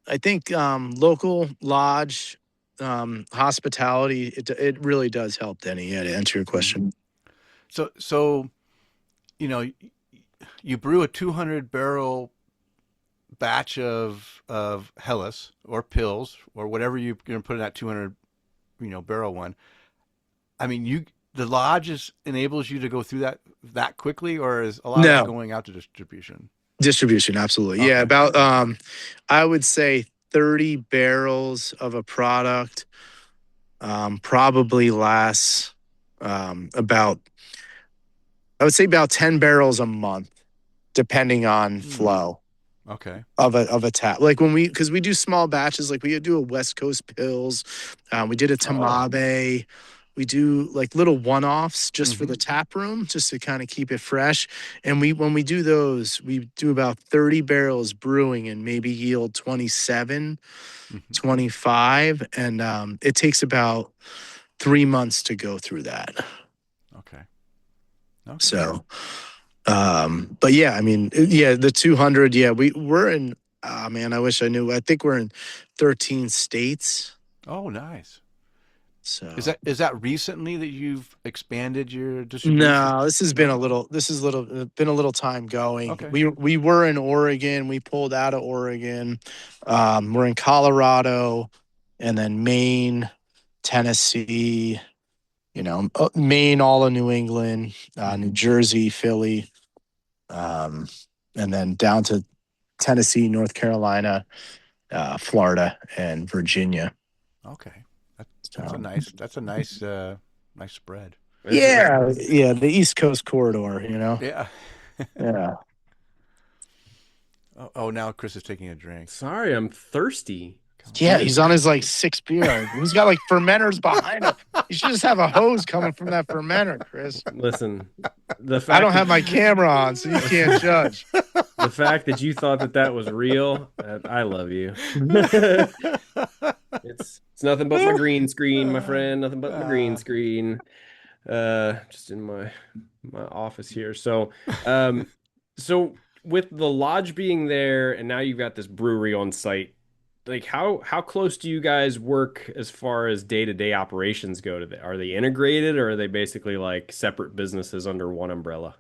I think local lodge hospitality, it really does help, Denny. Yeah, to answer your Mm-hmm. question. So you know you brew a 200 barrel batch of Helles or pills or whatever you're going to put in that 200 barrel one. I mean, the lodge enables you to go through that quickly, or is a lot of that No, going out to distribution? distribution, absolutely. Yeah, Okay. about I would say 30 barrels of a product probably lasts about I would say about 10 barrels a month, depending on Hmm. flow Okay. of a tap. Like when because we do small batches, like we do a West Coast pills, we did a Oh. tamabe. We do like little one-offs just for Mm-hmm. the tap room, just to kind of keep it fresh. And when we do those, we do about 30 barrels brewing and maybe yield 27, Mm-hmm. 25. And it takes about 3 months to go through that. Okay. Okay. So but yeah, I mean, yeah, the 200, yeah, we're in, man, I wish I knew. I think we're in 13 states. Oh, nice. Is So that recently that you've expanded your distribution? no, this has been No. been a little time going. Okay. We were in Oregon. We pulled out of Oregon. We're in Colorado and then Maine, Tennessee, Maine, all of New England, New Mm-hmm. Jersey, Philly, um, and then down to Tennessee, North Carolina, Florida, and Virginia. Okay. That's a So nice spread. yeah, yeah, the East Coast corridor. Yeah. Yeah. Oh, now Kris is taking a drink. sorry, I'm thirsty. Come Yeah, on. he's on his like sixth beer. He's got like fermenters behind him. You should just have a hose coming from that fermenter, Kris. Listen, the I don't fact have that my camera on, so you can't judge. the fact that you thought that was real, I love you. It's nothing but my green screen, my friend. Nothing but my green Ah. screen. Just in my office here. So with the lodge being there, and now you've got this brewery on site. like how close do you guys work as far as day-to-day operations go to are they integrated or are they basically like separate businesses under one umbrella?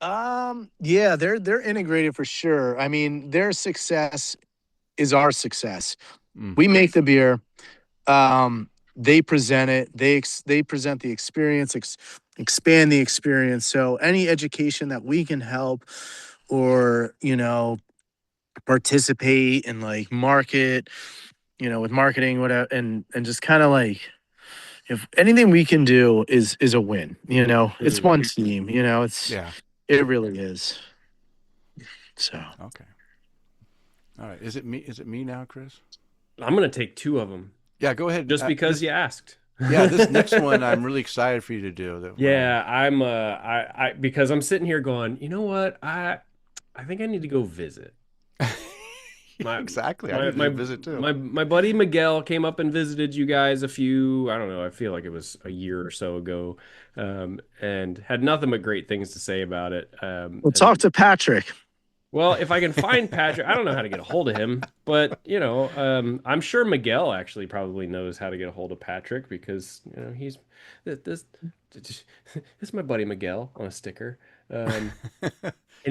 Yeah, they're integrated for sure. I mean, their success is our success. Mm. We make the beer. They present it. They present the experience, expand the experience. So any education that we can help, or participate and like market, with marketing, whatever, and just kind of like, if anything we can do is a win. It's Mm. one team. Yeah. It really is. So. Okay. All right. Is it me? Is it me now, Kris? I'm gonna take two of them Yeah. Go ahead. just because you asked. Yeah, this next one I'm really excited for you to do. Yeah, I because I'm sitting here going, you know what? I think I need to go visit. My Exactly. I my need to my visit too. my buddy Miguel came up and visited you guys I don't know, I feel like it was a year or so ago, and had nothing but great things to say about it. We'll talk And to Patrick. well, if I can find Patrick, I don't know how to get a hold of him, but I'm sure Miguel actually probably knows how to get a hold of Patrick because he's this is my buddy Miguel on a sticker. And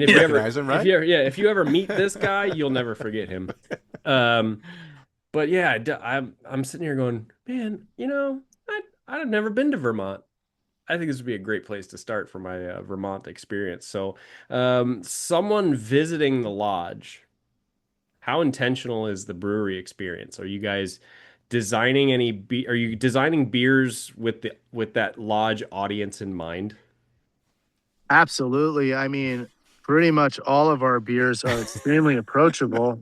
if You you ever, recognize him, if right? you ever, yeah, if you ever meet this guy, you'll never forget him. Um, but yeah, I'm sitting here going, man, I've never been to Vermont. I think this would be a great place to start for my Vermont experience. So, someone visiting the lodge, how intentional is the brewery experience? Are you guys designing are you designing beers with that lodge audience in mind? Absolutely. I mean, pretty much all of our beers are extremely approachable.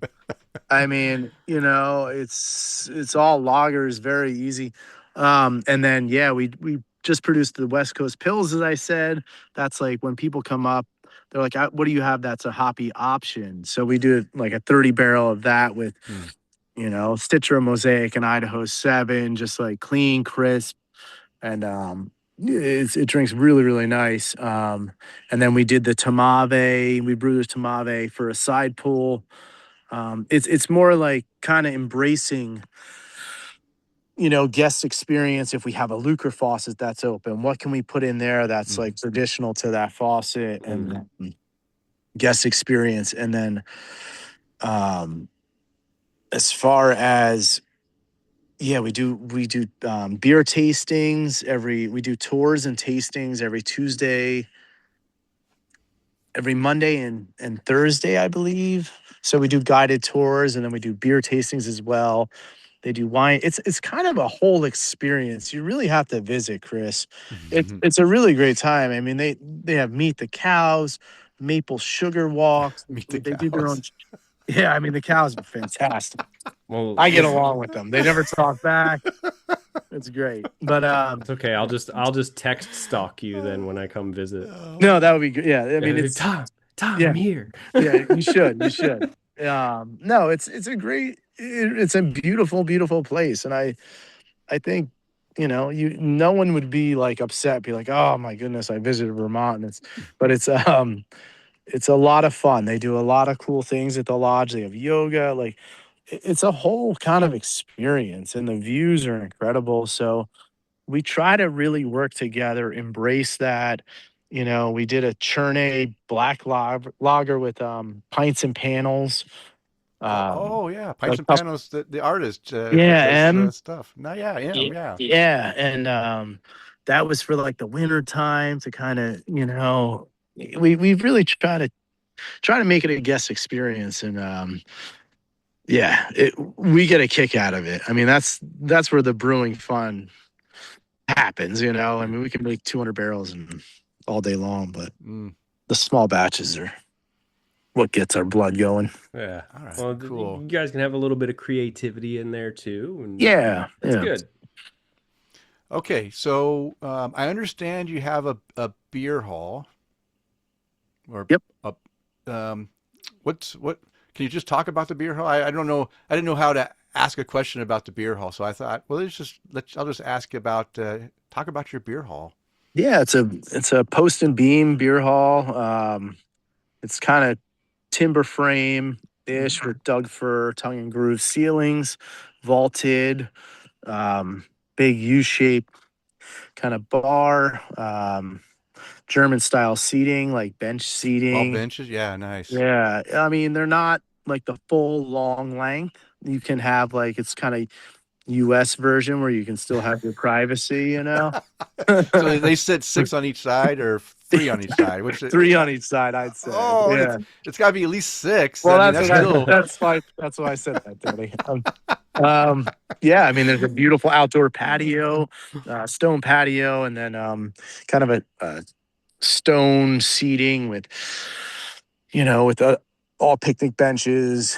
I mean, it's all lagers, very easy. And then yeah, we just produced the West Coast Pills, as I said. That's like when people come up, they're like, "What do you have that's a hoppy option?" So we do like a 30 barrel of that with, Hmm. Citra Mosaic and Idaho 7, just like clean, crisp, and it drinks really really nice. And then we did the tamave. We brewed a tamave for a side pull. It's more like kind of embracing, guest experience. If we have a lucre faucet that's open, what can we put in there that's Hmm. like traditional to that faucet, Mm. and guest experience. And then um as far as, yeah, we do beer tastings we do tours and tastings every Tuesday, every Monday and Thursday, I believe. So we do guided tours, and then we do beer tastings as well. They do wine. It's kind of a whole experience. You really have to visit, Kris. It's a really great time. I mean, they have Meet the Cows, maple sugar walks. Meet the They do their cows. own. Yeah, I mean the cows are fantastic. Well, I get listen, along with them. They never talk back. It's great. But it's okay. I'll just text stalk you then when I come visit. Oh. no, that would be good. Yeah, I mean Yeah, it's Tom, yeah, I'm here. yeah. You should. No, it's a great. It's a beautiful, beautiful place, and I think, no one would be like upset, be like, oh my goodness, I visited Vermont, and it's a lot of fun. They do a lot of cool things at the lodge. They have yoga, like it's a whole kind of experience, and the views are incredible. So we try to really work together, embrace that. We did a Chernay black lager with pints and panels. Um, Oh, yeah. a Pipes and couple, Panels, the artist who yeah, does M. stuff. No, yeah, yeah. Yeah, and that was for like the winter time to kind of, we really try to make it a guest experience, and yeah, we get a kick out of it. I mean, that's where the brewing fun happens. I mean, we can make 200 barrels and all day long, but Mm. the small batches are what gets our blood going. Yeah. All right, Well, cool. you guys can have a little bit of creativity in there too, and Yeah, that's yeah. good. Okay, so I understand you have a beer hall, or Yep. a, um, what? Can you just talk about the beer hall? I don't know. I didn't know how to ask a question about the beer hall, so I thought, well, I'll just ask you about talk about your beer hall. Yeah, it's a post and beam beer hall. It's kind of timber frame. ish with Doug fir, tongue and groove ceilings, vaulted, big U-shaped kind of bar, German style seating, like bench All seating. benches. Yeah, nice. Yeah, I mean they're not like the full long length. You can have like it's kind of US version where you can still have your privacy, you know. So they said 6 on each side or 3 on each side. Which Three on each side, I'd say. oh, Yeah. it's got to be at least 6. Well, I mean, that's that's what still that's why I said that, Denny. Yeah, I mean, there's a beautiful outdoor patio, stone patio, and then kind of a stone seating with, with all picnic benches,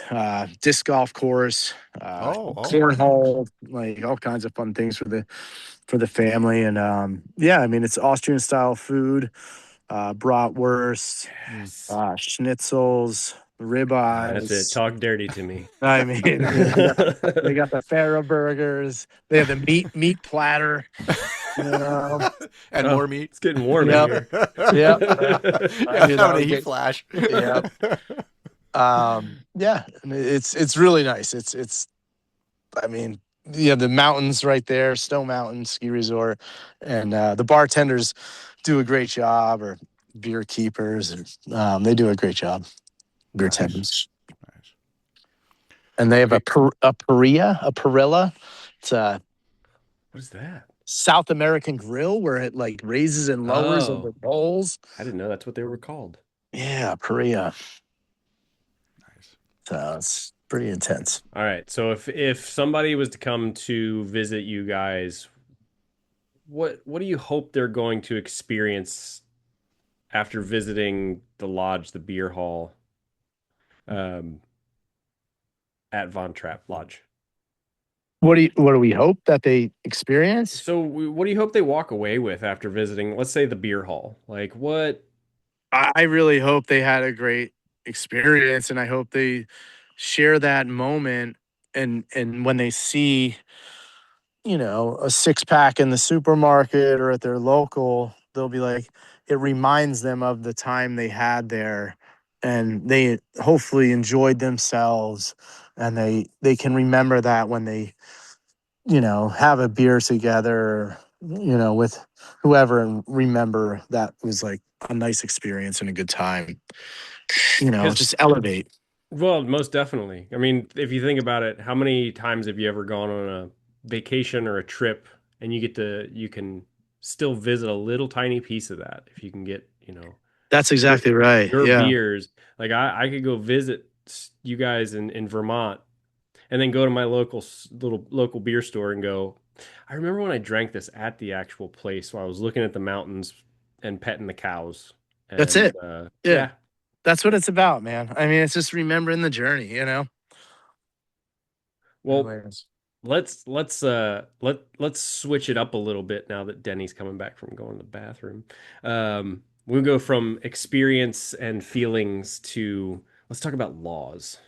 disc golf course, cornhole, like all kinds of fun things for the family. And yeah, I mean, it's Austrian style food, bratwurst, Yes. schnitzels, That's it. ribeyes. Talk dirty to me. I mean, they got the Farrah burgers. They have the meat platter. and Oh, more meat. It's getting warm Yep. in here. Yep. Having a heat flash. Yep. Yeah, it's really nice. It's I mean, you have the mountains right there, Stowe Mountain Ski Resort, and the bartenders do a great job, or beer keepers, and they do a great job. Beer Nice. tenders. Nice. And they have a perilla. It's a What is that? South American grill where it like raises and lowers over bowls. I didn't know that's what they were called. Yeah, perilla. Nice. So it's pretty intense. All right. So if somebody was to come to visit you guys, what do you hope they're going to experience after visiting the lodge, the beer hall, at Von Trapp Lodge? What do we hope that they experience? So what do you hope they walk away with after visiting, let's say, the beer hall? Like what? I really hope they had a great experience, and I hope they share that moment. And when they see, a 6-pack in the supermarket or at their local, they'll be like, it reminds them of the time they had there, and they hopefully enjoyed themselves, and they can remember that when they, have a beer together, with whoever, and remember that was like a nice experience and a good time. Just elevate. Well, most definitely. I mean, if you think about it, how many times have you ever gone on a vacation or a trip and you can still visit a little tiny piece of that if you can get, That's exactly right. your Yeah. beers. Like I could go visit you guys in Vermont and then go to my local beer store and go, I remember when I drank this at the actual place while I was looking at the mountains and petting the cows. And, That's it. Yeah. That's what it's about, man. I mean, it's just remembering the journey, Well, Anyways. let's switch it up a little bit now that Denny's coming back from going to the bathroom. We'll go from experience and feelings to let's talk about laws.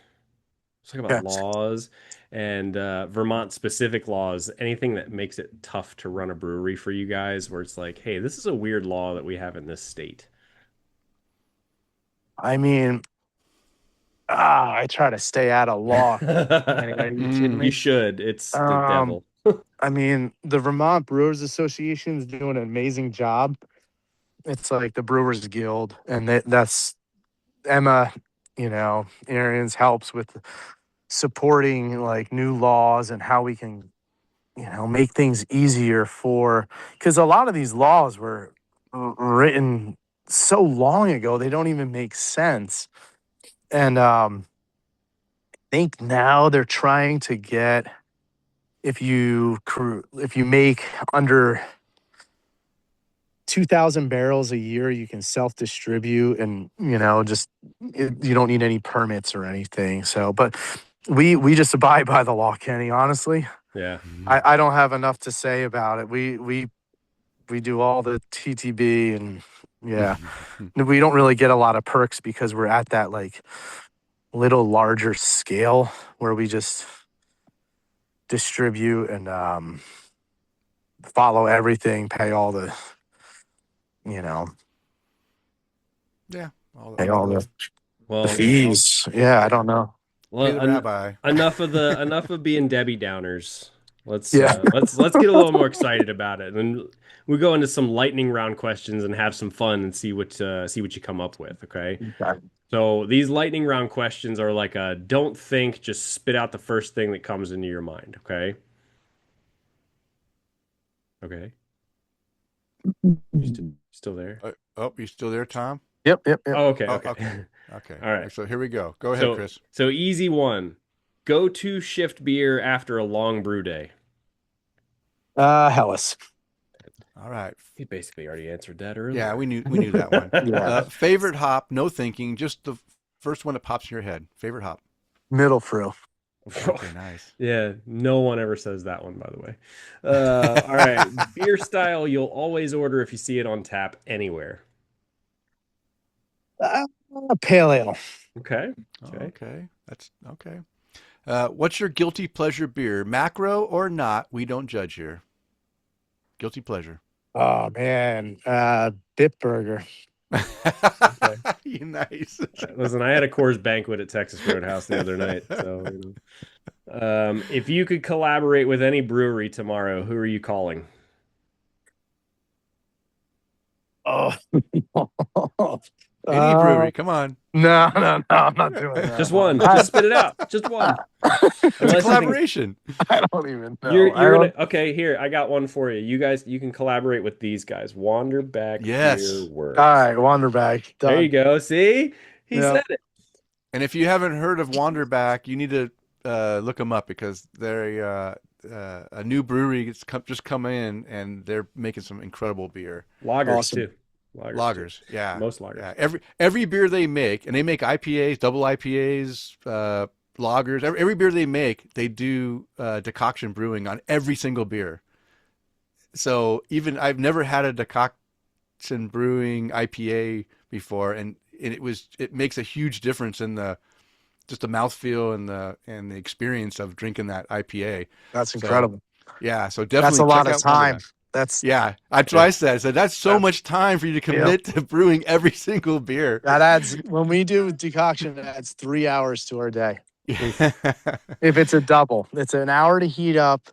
Let's talk about Yes. laws and Vermont specific laws. Anything that makes it tough to run a brewery for you guys, where it's like, hey, this is a weird law that we have in this state. I mean, I try to stay out of law. Are you kidding me? You should. It's the devil. I mean, the Vermont Brewers Association is doing an amazing job. It's like the Brewers Guild, and that's Emma, Arians helps with supporting like new laws and how we can, make things easier because a lot of these laws were written so long ago, they don't even make sense. And I think now they're trying to get, if you make under 2,000 barrels a year, you can self-distribute, and you don't need any permits or anything. So, but we just abide by the law, Kenny. Honestly, Yeah. I don't have enough to say about it. We do all the TTB, and yeah, we don't really get a lot of perks because we're at that like little larger scale where we just distribute and follow everything, pay all the, Yeah. pay all the Well, fees. Yeah, I don't know. Pay the rabbi. enough of being Debbie Downers. Yeah. Let's get a little more excited about it, and we go into some lightning round questions and have some fun and see what you come up with. Okay. Okay. So these lightning round questions are like a don't think, just spit out the first thing that comes into your mind. Okay. Okay. Still there? Oh, you still there, Tom? Yep. Oh, okay. Oh, Okay. okay. Okay. All right. So here we go. Go ahead, Kris. So easy one. Go-to shift beer after a long brew day. Hellas. All right. He basically already answered that earlier. Yeah, we knew that one. Yeah. Favorite hop? No thinking. Just the first one that pops in your head. Favorite hop. Middle fruit. Okay, nice. Yeah, no one ever says that one, by the way. All right. Beer style you'll always order if you see it on tap anywhere. Pale ale. Okay. Okay. That's okay. What's your guilty pleasure beer? Macro or not? We don't judge here. Guilty pleasure. Oh man. Bitburger. Nice. Listen, I had a Coors Banquet at Texas Roadhouse the other night. So, if you could collaborate with any brewery tomorrow, who are you calling? Oh. Any brewery. Come on. No, I'm not doing that. Just one. Just spit it out. Just one. It's a collaboration. I don't even know. You're gonna okay. Here, I got one for you. You guys, you can collaborate with these guys. Wanderback Yes. Beer Works. All right, Wanderback. Done. There you go. See, he Yeah. said it. And if you haven't heard of Wanderback, you need to look them up because they're a new brewery that's just come in and they're making some incredible beer. Lagers Awesome. too. Lagers, yeah. Most lagers. Yeah. Every beer they make, and they make IPAs, double IPAs, lagers. Every beer they make, they do decoction brewing on every single beer. So even I've never had a decoction brewing IPA before, and it makes a huge difference in the mouthfeel and the experience of drinking that IPA. That's incredible. Yeah, so definitely That's a lot check of out time. Wanderback. That's That's what I said. I said that's so much time for you to commit to brewing every single beer. that adds when we do decoction, it adds 3 hours to our day. Yeah. If it's a double, it's an hour to heat up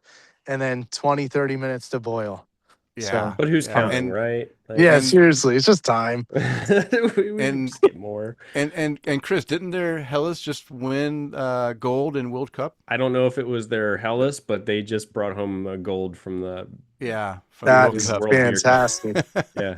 and then 20-30 minutes to boil. Yeah. But who's Yeah. counting, And- right? Like, Yeah, seriously, it's just time. we and- just get more. And Kris, didn't their Hellas just win gold in World Cup? I don't know if it was their Hellas, but they just brought home a gold from the Yeah, from the World That's Cup. World Beer Cup. fantastic. yeah,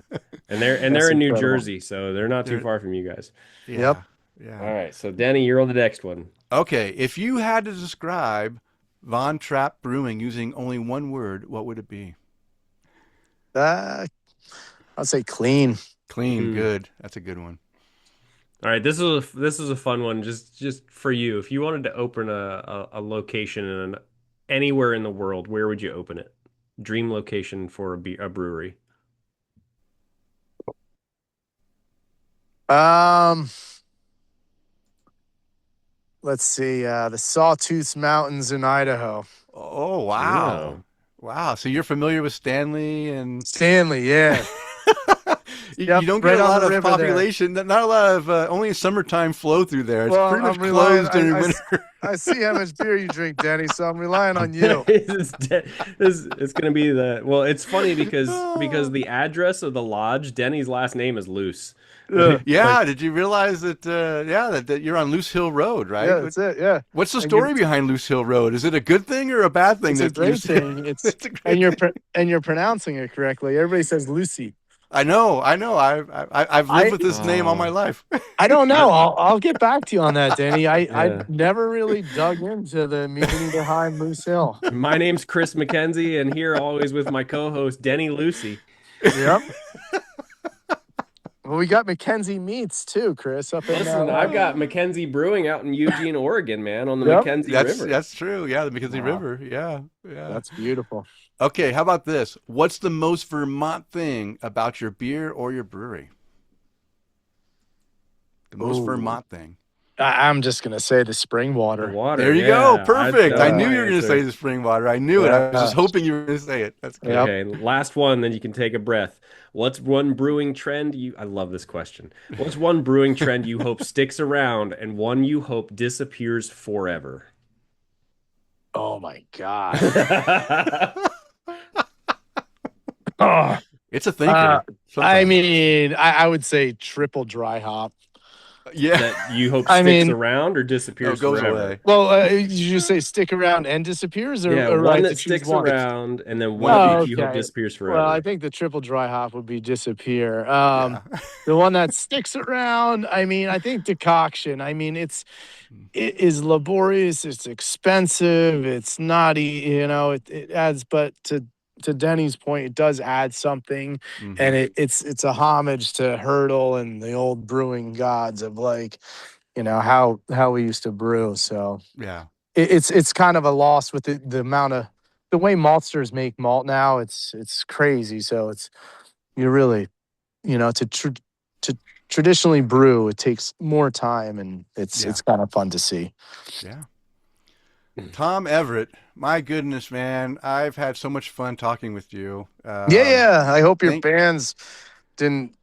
and they're That's in New incredible. Jersey, so they're not too They're- far from you guys. Yeah. Yep. Yeah. All right, so Denny, you're on the next one. Okay, if you had to describe Von Trapp Brewing using only one word, what would it be? I'd say clean. Clean, Mm. good. That's a good one. All right, this is a fun one, just for you. If you wanted to open a location in anywhere in the world, where would you open it? Dream location for a brewery. Let's see, the Sawtooth Mountains in Idaho. Oh, wow. Wow. So you're familiar with Stanley and Stanley, yeah. you Yep, don't right get a on lot the of river there. population, not a lot of only summertime flow through there. It's Well, pretty much I'm relying- closed during I- winter. I see how much beer you drink, Denny, so I'm relying on you. It's gonna be well, it's funny because the address of the lodge, Denny's last name is Luce. Yeah, did you realize that that you're on Luce Hill Road, right? Yeah, that's it, yeah. What's the And story behind Luce Hill Road? Is it a good thing or a bad thing? It's a that great you- thing. It's It's a great and you're thing. and you're pronouncing it correctly. Everybody says Lucy. I know. I've lived with this name all my life. I don't know. I'll get back to you on that, Danny. Yeah. I never really dug into the meaning behind Moose Hill. My name's Kris McKenzie, and here always with my co-host Denny Lucy. Yep. Well, we got McKenzie Meats too, Kris. Up in Listen, I've got McKenzie Brewing out in Eugene, Oregon, man, on the Yep. McKenzie That's River. that's true. Yeah, the McKenzie Wow. River. Yeah, yeah. That's beautiful. Okay, how about this? What's the most Vermont thing about your beer or your brewery? The most Ooh. Vermont thing. I'm just gonna say the spring The water. water. There you go. Yeah, Perfect. that I was knew my you were going to answer. say the spring water. I knew it. I was just hoping you were going to say it. That's good. Yep. Okay, last one, then you can take a breath. What's one brewing trend I love this question. What's one brewing trend you hope sticks around and one you hope disappears forever? Oh my god. Oh, It's a thinker I sometimes. mean, I would say triple dry hop. Yeah. That you hope I sticks mean, around or No, disappears it goes forever? away. well, did you just say stick around and disappears, Yeah, or I one have that to choose sticks one? around and then one of One Oh, each each. you hope okay. disappears Well, I forever. think the triple dry hop would be disappear. Yeah. The one that sticks around, I mean, I think decoction. I mean, it is laborious, it's expensive, it's naughty, it adds, but to Denny's point, it does add something, and Hmm. it's a homage to Hurdle and the old brewing gods of like, how we used to brew. So Yeah. it's kind of a loss with the amount of the way maltsters make malt now. It's crazy. So it's you really, to traditionally brew, it takes more time, and it's Yeah. it's kind of fun to see. Yeah. Tom Everett, my goodness, man, I've had so much fun talking with you. Yeah, I hope your Thank. fans didn't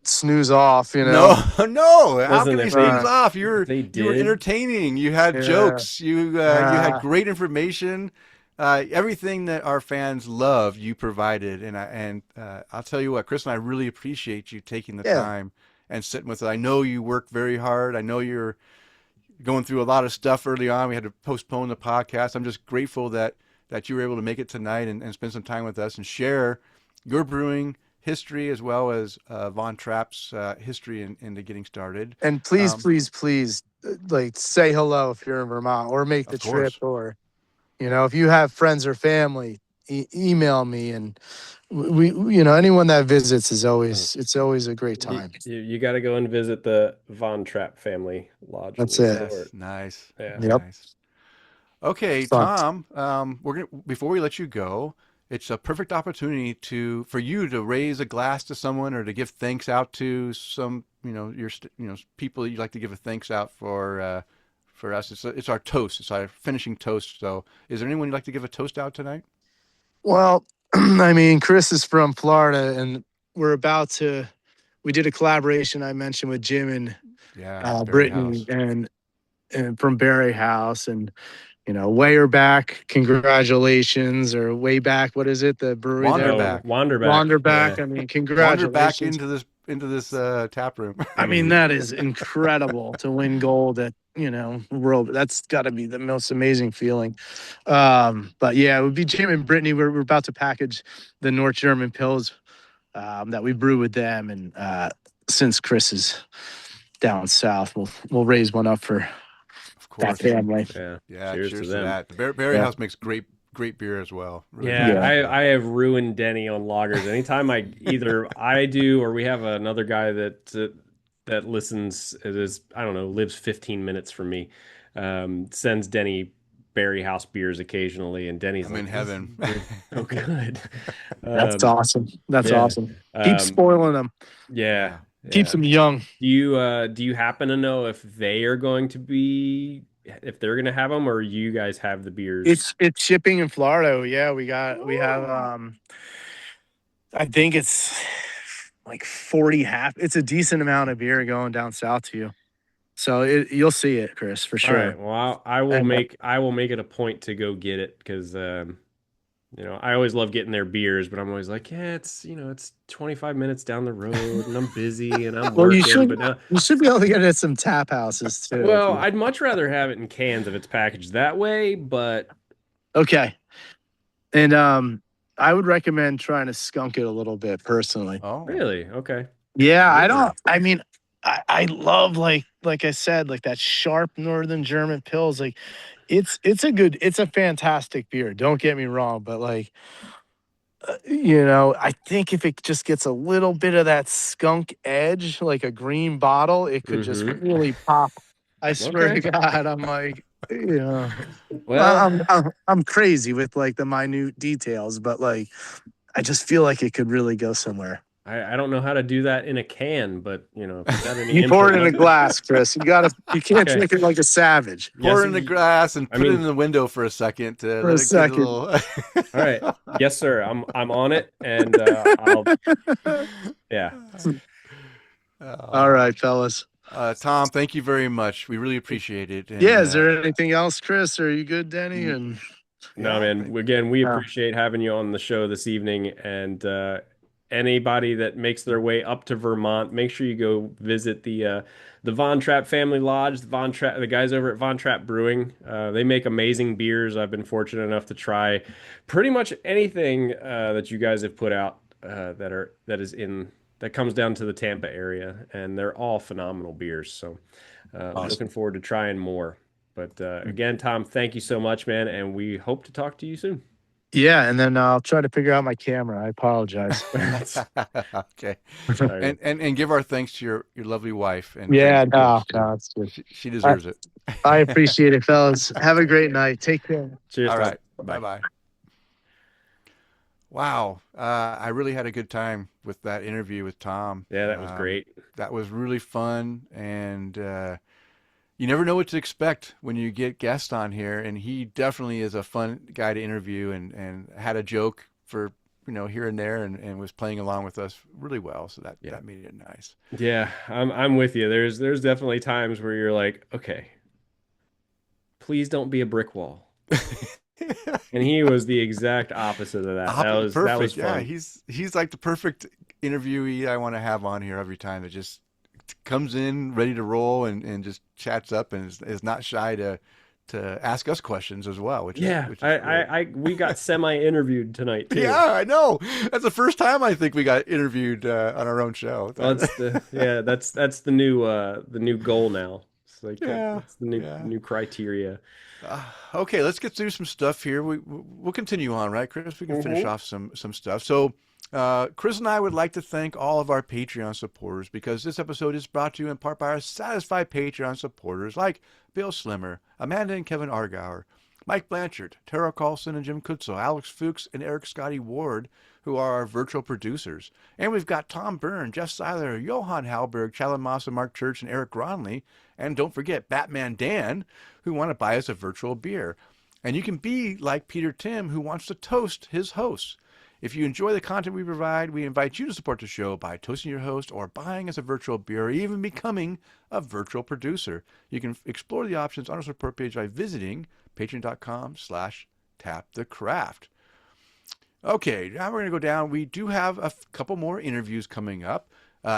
snooze off. No, no. How Listen, can we if snooze they off? if they You were did, entertaining. You had Yeah. jokes. You had Uh, great information. Everything that our fans love, you provided. And I'll tell you what, Kris and I really appreciate you taking the yeah. time and sitting with us. I know you work very hard. I know you're going through a lot of stuff early on. We had to postpone the podcast. I'm just grateful that you were able to make it tonight and spend some time with us and share your brewing history as well as Von Trapp's history into getting started. And please, Um, please, please, like say hello if you're in Vermont, or make the of trip, course. or if you have friends or family, email me, and anyone that visits is oh, always it's always a great time. you got to go and visit the Von Trapp Family Lodge and That's it. Yes. Resort. Nice. Yeah. Yep. Nice. Okay, Fun. Tom. Before we let you go, it's a perfect opportunity for you to raise a glass to someone or to give thanks out to some people that you'd like to give a thanks out for us. It's our toast. It's our finishing toast. So, is there anyone you'd like to give a toast out tonight? Well, I mean, Kris is from Florida, and we did a collaboration I mentioned with Jim and Yeah, Berry Brittany, House. and from Berry House, and way back, congratulations, or way back, what is it? The brewery Wander there, Oh, back. Wanderback. Wander back. Yeah. I mean, Wander back congratulations. into this tap room. I mean, that is incredible to win gold at world. That's got to be the most amazing feeling. But yeah, it would be Jim and Brittany. We're about to package the North German pills that we brew with them, and since Kris is down south, we'll raise one up for Of that course. family. Yeah. Yeah, Cheers to cheers to them. that. The Berry Yeah. House makes great beer as well. Really Yeah, good Yeah. stuff. I have ruined Denny on loggers. Anytime I do or we have another guy that listens, it is, I don't know, lives 15 minutes from me, sends Denny Berry House beers occasionally, and Denny's I'm like, in heaven. They're so good. That's Um, awesome. That's yeah. awesome. Keep spoiling them. Yeah, Keeps yeah. them young. Do you happen to know if they are going to if they're going to have them, or you guys have the beers? It's shipping in Florida. Yeah, we have I think it's like 40 half. It's a decent amount of beer going down south to you. So you'll see it, Kris, for All right. sure. Well, I will And make it a point to go get it because I always love getting their beers, but I'm always like, yeah, it's 25 minutes down the road, and I'm busy and I'm well, working. But now, you should be able to get it at some tap houses too. well, I'd much rather have it in cans if it's packaged that way. But Okay. And I would recommend trying to skunk it a little bit personally. Oh, really, okay. Yeah, really? I mean, I love like I said, like that sharp Northern German pills. Like it's a fantastic beer. Don't get me wrong, but like I think if it just gets a little bit of that skunk edge, like a green bottle, it could just Mm-hmm. really pop. I swear to Okay. God, I'm like, Well, I'm crazy with like the minute details, but like I just feel like it could really go somewhere. I don't know how to do that in a can, but if you got any You pour input, it in a glass, Kris. You can't Okay. drink it like a savage Pour Yes, it in the grass and I put it mean, in the window for a second to for a let it get a second. little. all right. Yes, sir. I'm on it, and I'll yeah. All Oh. right, fellas. Tom, thank you very much. We really appreciate it. Yeah, And is there anything else, Kris? Are you good, Denny? N- And No, yeah, man. Again, we uh, appreciate having you on the show this evening, and anybody that makes their way up to Vermont, make sure you go visit the Von Trapp Family Lodge. The guys over at Von Trapp Brewing. They make amazing beers. I've been fortunate enough to try pretty much anything that you guys have put out that comes down to the Tampa area, and they're all phenomenal beers. So, awesome. looking forward to trying more. But again, Tom, thank you so much, man, and we hope to talk to you soon. Yeah, and then I'll try to figure out my camera. I apologize. okay. All right. And give our thanks to your lovely wife and Yeah, kids. no, it's good. She I, deserves it. I appreciate it, fellas. Have a great night. Take care. Cheers, All Tom. right. Bye. Bye-bye. Wow. I really had a good time with that interview with Tom. Yeah, that was great. That was really fun. And you never know what to expect when you get guests on here. And he definitely is a fun guy to interview and had a joke for, here and there and was playing along with us really well. So that made it nice. Yeah, I'm with you. There's definitely times where you're like, okay, please don't be a brick wall. And he was the exact opposite of that. Perfect. That was Yeah, fun. he's like the perfect interviewee I want to have on here every time that just comes in ready to roll and just chats up and is not shy to ask us questions as well, which is great. We got semi-interviewed tonight too. Yeah, I know. That's the first time I think we got interviewed on our own show. Well, that's the new goal now. It's like Yeah, that's the yeah. new criteria. Okay, let's get through some stuff here. We'll continue on, right, Kris? We can finish off some stuff. So, Kris and I would like to thank all of our Patreon supporters because this episode is brought to you in part by our satisfied Patreon supporters like Bill Slimmer, Amanda and Kevin Argauer, Mike Blanchard, Tara Carlson and Jim Kutzel, Alex Fuchs and Eric Scotty Ward, who are our virtual producers. And we've got Tom Byrne, Jeff Seiler, Johan Halberg, Challen Moss, and Mark Church, and Eric Gronley. And don't forget Batman Dan, who want to buy us a virtual beer. And you can be like Peter Tim, who wants to toast his hosts. If you enjoy the content we provide, we invite you to support the show by toasting your host or buying us a virtual beer or even becoming a virtual producer. You can explore the options on our support page by visiting patreon.com/tapthecraft. Okay, now we're going to go down. We do have a couple more interviews coming up.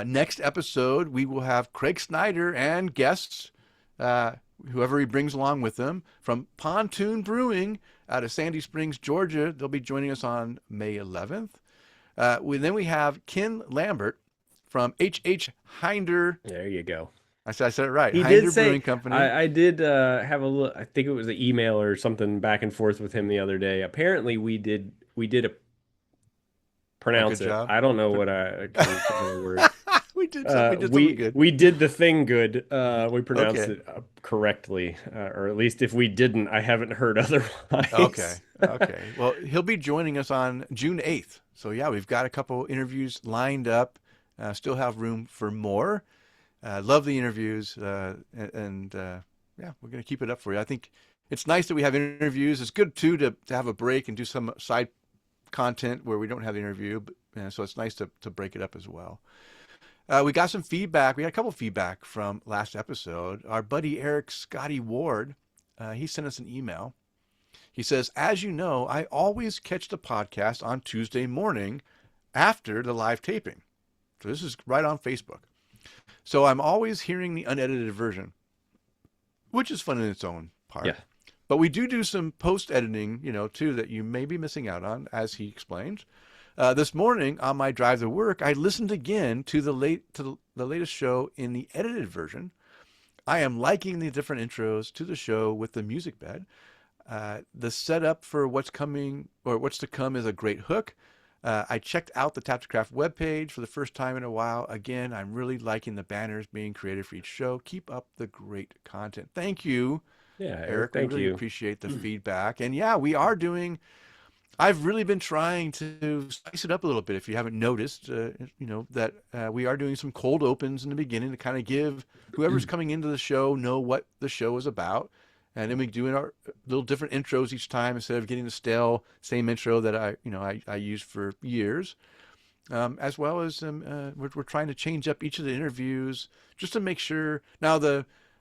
Next episode, we will have Craig Snyder and guests, whoever he brings along with him, from Pontoon Brewing out of Sandy Springs, Georgia. They'll be joining us on May 11th. Then we have Ken Lambert from H.H. Hinder. There you go. I said it right. He Hinder did say, Brewing Company. I did have a look. I think it was an email or something back and forth with him the other day. Apparently, we did pronounce good it. job. I don't know what I can't think of the word. we did something good. We did the thing good. We pronounced Okay. it correctly, or at least if we didn't, I haven't heard otherwise. Okay. Well, he'll be joining us on June 8th. So yeah, we've got a couple interviews lined up. Still have room for more. Love the interviews, and yeah, we're going to keep it up for you. I think it's nice that we have interviews. It's good too to have a break and do some side content where we don't have the interview, but so it's nice to break it up as well. We got some feedback. We got a couple feedback from last episode. Our buddy Eric Scotty Ward, he sent us an email. He says, as you know, I always catch the podcast on Tuesday morning after the live taping. So this is right on Facebook. So I'm always hearing the unedited version, which is fun in its own part. Yeah. But we do some post-editing, too, that you may be missing out on, as he explained. This morning on my drive to work, I listened again to the latest show in the edited version. I am liking the different intros to the show with the music bed. The setup for what's coming or what's to come is a great hook. I checked out the Tap to Craft webpage for the first time in a while. Again, I'm really liking the banners being created for each show. Keep up the great content. Thank you. Yeah, Eric, thank we really you. appreciate the feedback. And yeah, we are doing I've really been trying to spice it up a little bit. If you haven't noticed, that we are doing some cold opens in the beginning to kind of give whoever's coming into the show know what the show is about. And then we do our little different intros each time instead of getting the stale same intro that I used for years. As well as we're trying to change up each of the interviews just to make sure. Now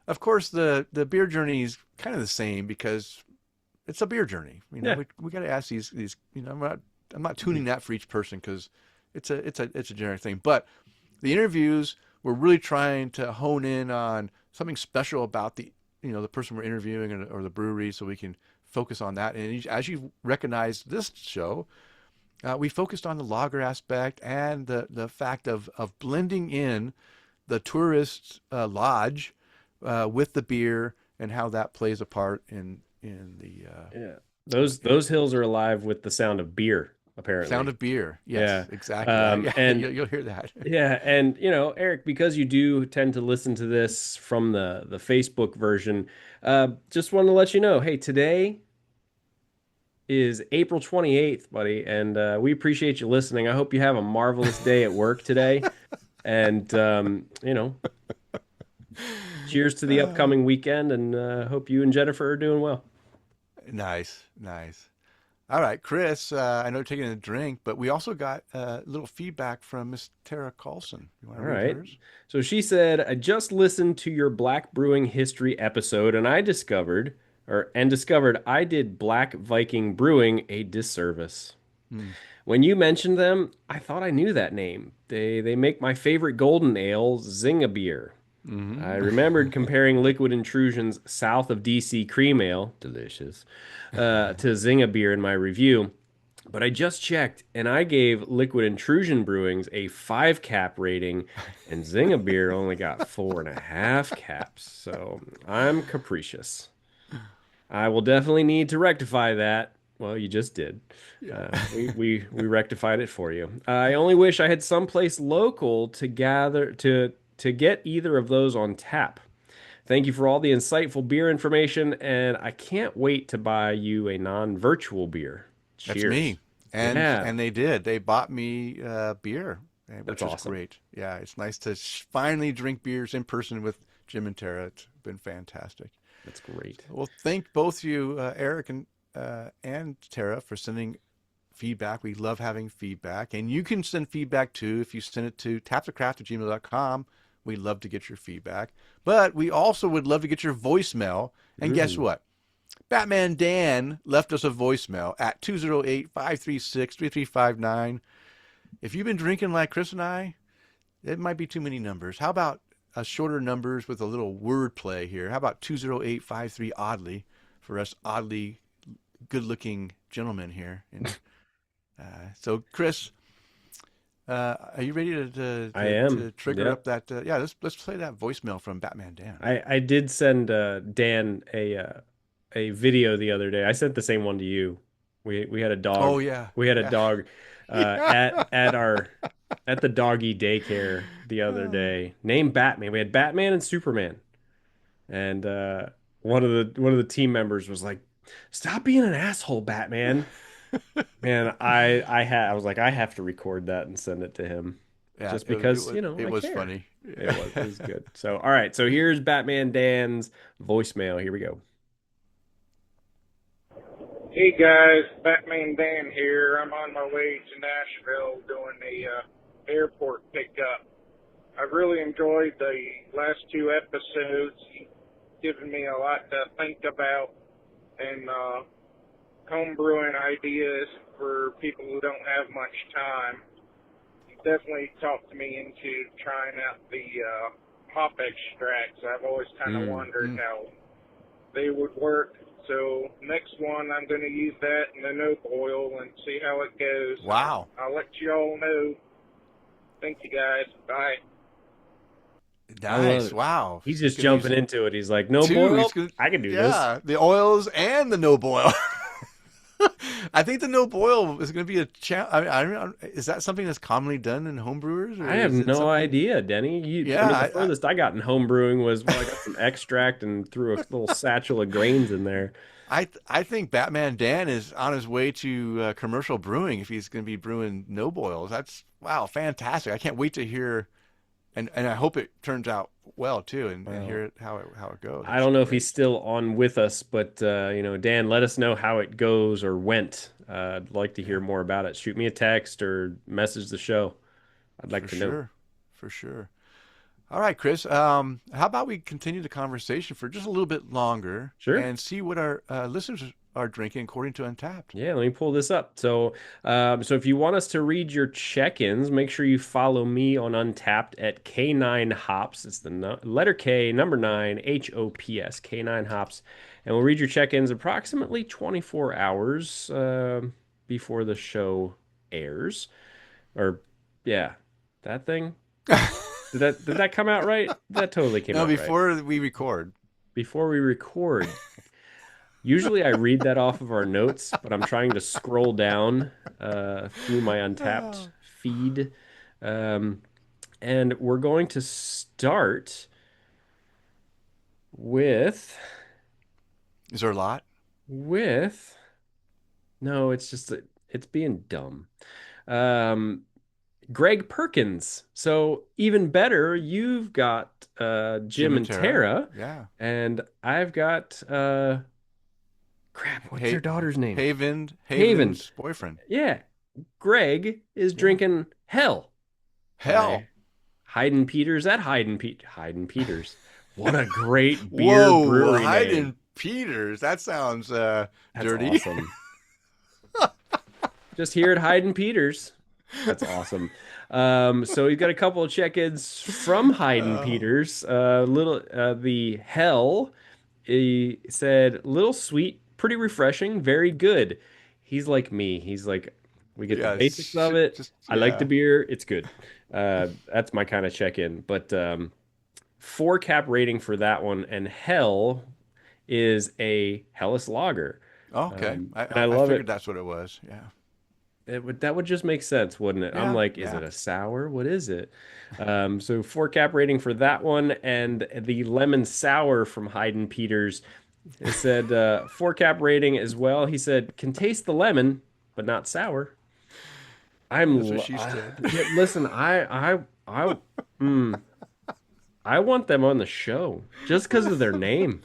of course the beer journey is kind of the same because it's a beer journey. Yeah. We got to ask these. I'm not tuning that for each person because it's a generic thing. But the interviews, we're really trying to hone in on something special about the person we're interviewing or the brewery, so we can focus on that. And as you recognize this show, we focused on the lager aspect and the fact of blending in the tourist lodge with the beer and how that plays a part in the Those hills are alive with the sound of beer, apparently. sound of beer. Yes, Yeah. exactly. And you'll hear that. yeah, and Eric, because you do tend to listen to this from the Facebook version, just want to let you know, hey, today is April 28th, buddy, and we appreciate you listening. I hope you have a marvelous day at work today. And cheers to the upcoming weekend, and hope you and Jennifer are doing well. Nice. All right, Kris, I know you're taking a drink, but we also got a little feedback from Miss Tara Carlson. You want to All read right. hers? So she said, I just listened to your Black Brewing History episode, and I discovered I did Black Viking Brewing a disservice. When you mentioned them, I thought I knew that name. They make my favorite golden ale, Zinga beer. I remembered comparing Liquid Intrusion's South of DC Cream Ale, delicious, to Zinga beer in my review. But I just checked, and I gave Liquid Intrusion Brewings a 5 cap rating, and Zinga beer only got 4.5 caps. So I'm capricious. I will definitely need to rectify that. Well, you just did. We rectified it for you. I only wish I had someplace local to gather to get either of those on tap. Thank you for all the insightful beer information, and I can't wait to buy you a non-virtual beer. Cheers. That's me. And Yeah. and they did. They bought me beer, which That's was awesome. great. Yeah, it's nice to finally drink beers in person with Jim and Tara. It's been fantastic. That's great. Well, thank both you, Eric and Tara, for sending feedback. We love having feedback. And you can send feedback too if you send it to tapthecraft@gmail.com. We love to get your feedback. But we also would love to get your voicemail. And guess what? Batman Dan left us a voicemail at 208-536-3359. If you've been drinking like Kris and I, it might be too many numbers. How about shorter numbers with a little wordplay here? How about 208-53-ODDLY for us oddly good-looking gentlemen here? And, so, Kris, are you ready to I am. to trigger Yeah. up that? Let's play that voicemail from Batman Dan. I did send Dan a video the other day. I sent the same one to you. We had a dog. Oh yeah, We had a yeah. dog at the doggy daycare the other day named Batman. We had Batman and Superman. And one of the team members was like, "Stop being an asshole, Batman." And I was like, I have to record that and send it to him. Yeah, Just because, it I was care. funny. It was good. So, all right. So here's Batman Dan's voicemail. Here we go. Hey guys, Batman Dan here. I'm on my way to Nashville doing the airport pickup. I've really enjoyed the last 2 episodes. You've given me a lot to think about and home brewing ideas for people who don't have much time. You definitely talked me into trying out the hop extracts. I've always kind of wondered how they would work. So next one, I'm going to use that in the no boil and see how it goes. Wow. I'll let you all know. Thank you guys. Bye. I love Nice. it. Wow. He's just Gonna jumping use into it. He's like, no two. boil? He's gonna- I can do this. Yeah, the oils and the no boil. I think the no boil is going to be a challenge. I don't know. Is that something that's commonly done in home brewers, or I have is it no something? idea, Denny. I Yeah, mean, the furthest I got in home brewing was, well, I got some extract and threw a little satchel of grains in there. I think Batman Dan is on his way to commercial brewing if he's going to be brewing no boils. That's wow, fantastic! I can't wait to hear, and I hope it turns out well too, and hear Well, it how it goes. I That's don't know if he's great still on with us, but Dan, let us know how it goes or went. I'd like to hear yeah, more about it. Shoot me a text or message the show. I'd like for to know. sure, for sure. All right, Kris. How about we continue the conversation for just a little bit longer Sure. and see what our listeners are drinking according to Untapped. Yeah, let me pull this up. So if you want us to read your check-ins, make sure you follow me on Untapped at K9 Hops. It's the letter K, number 9, HOPS, K9 Hops. And we'll read your check-ins approximately 24 hours before the show airs. Or, yeah, that thing. Did that come out right? That totally came No, out right. before we record. Before we record. Usually I read that off of our notes, but I'm trying to scroll down through my Untapped Oh. feed. Um, and we're going to start with Is there a lot? with no, it's just it's being dumb. Um, Greg Perkins. So even better, you've got Jim Jim and and Tara? Tara, Yeah. and I've got crap, what's Hey, their daughter's name? Haven. Haven's boyfriend. Yeah, Greg is Yeah. drinking Hell Hell. by Hayden Peters at Hayden Peters. What a great beer Whoa, brewery name. Hayden Peters. That sounds That's dirty. awesome. Just here at Hayden Peters. That's awesome. So we've got a couple of check-ins from Hayden Oh, Peters. The Hell, he said, little sweet, pretty refreshing, very good. He's like me. He's like, we get the yeah. basics of it. Just I like the yeah. beer. It's good. That's my kind of check-in. But four cap rating for that one, and Hell is a Helles lager. Okay. And I I love figured it. that's what it was. Yeah. That would just make sense, wouldn't it? I'm Yeah. like, is Yeah. it a sour? What is it? So four cap rating for that one, and the lemon sour from Hayden Peters. It said four cap rating as well. He said can taste the lemon, but not sour. That's what she said. Yeah, listen, I mm, I want them on the show just because of their name.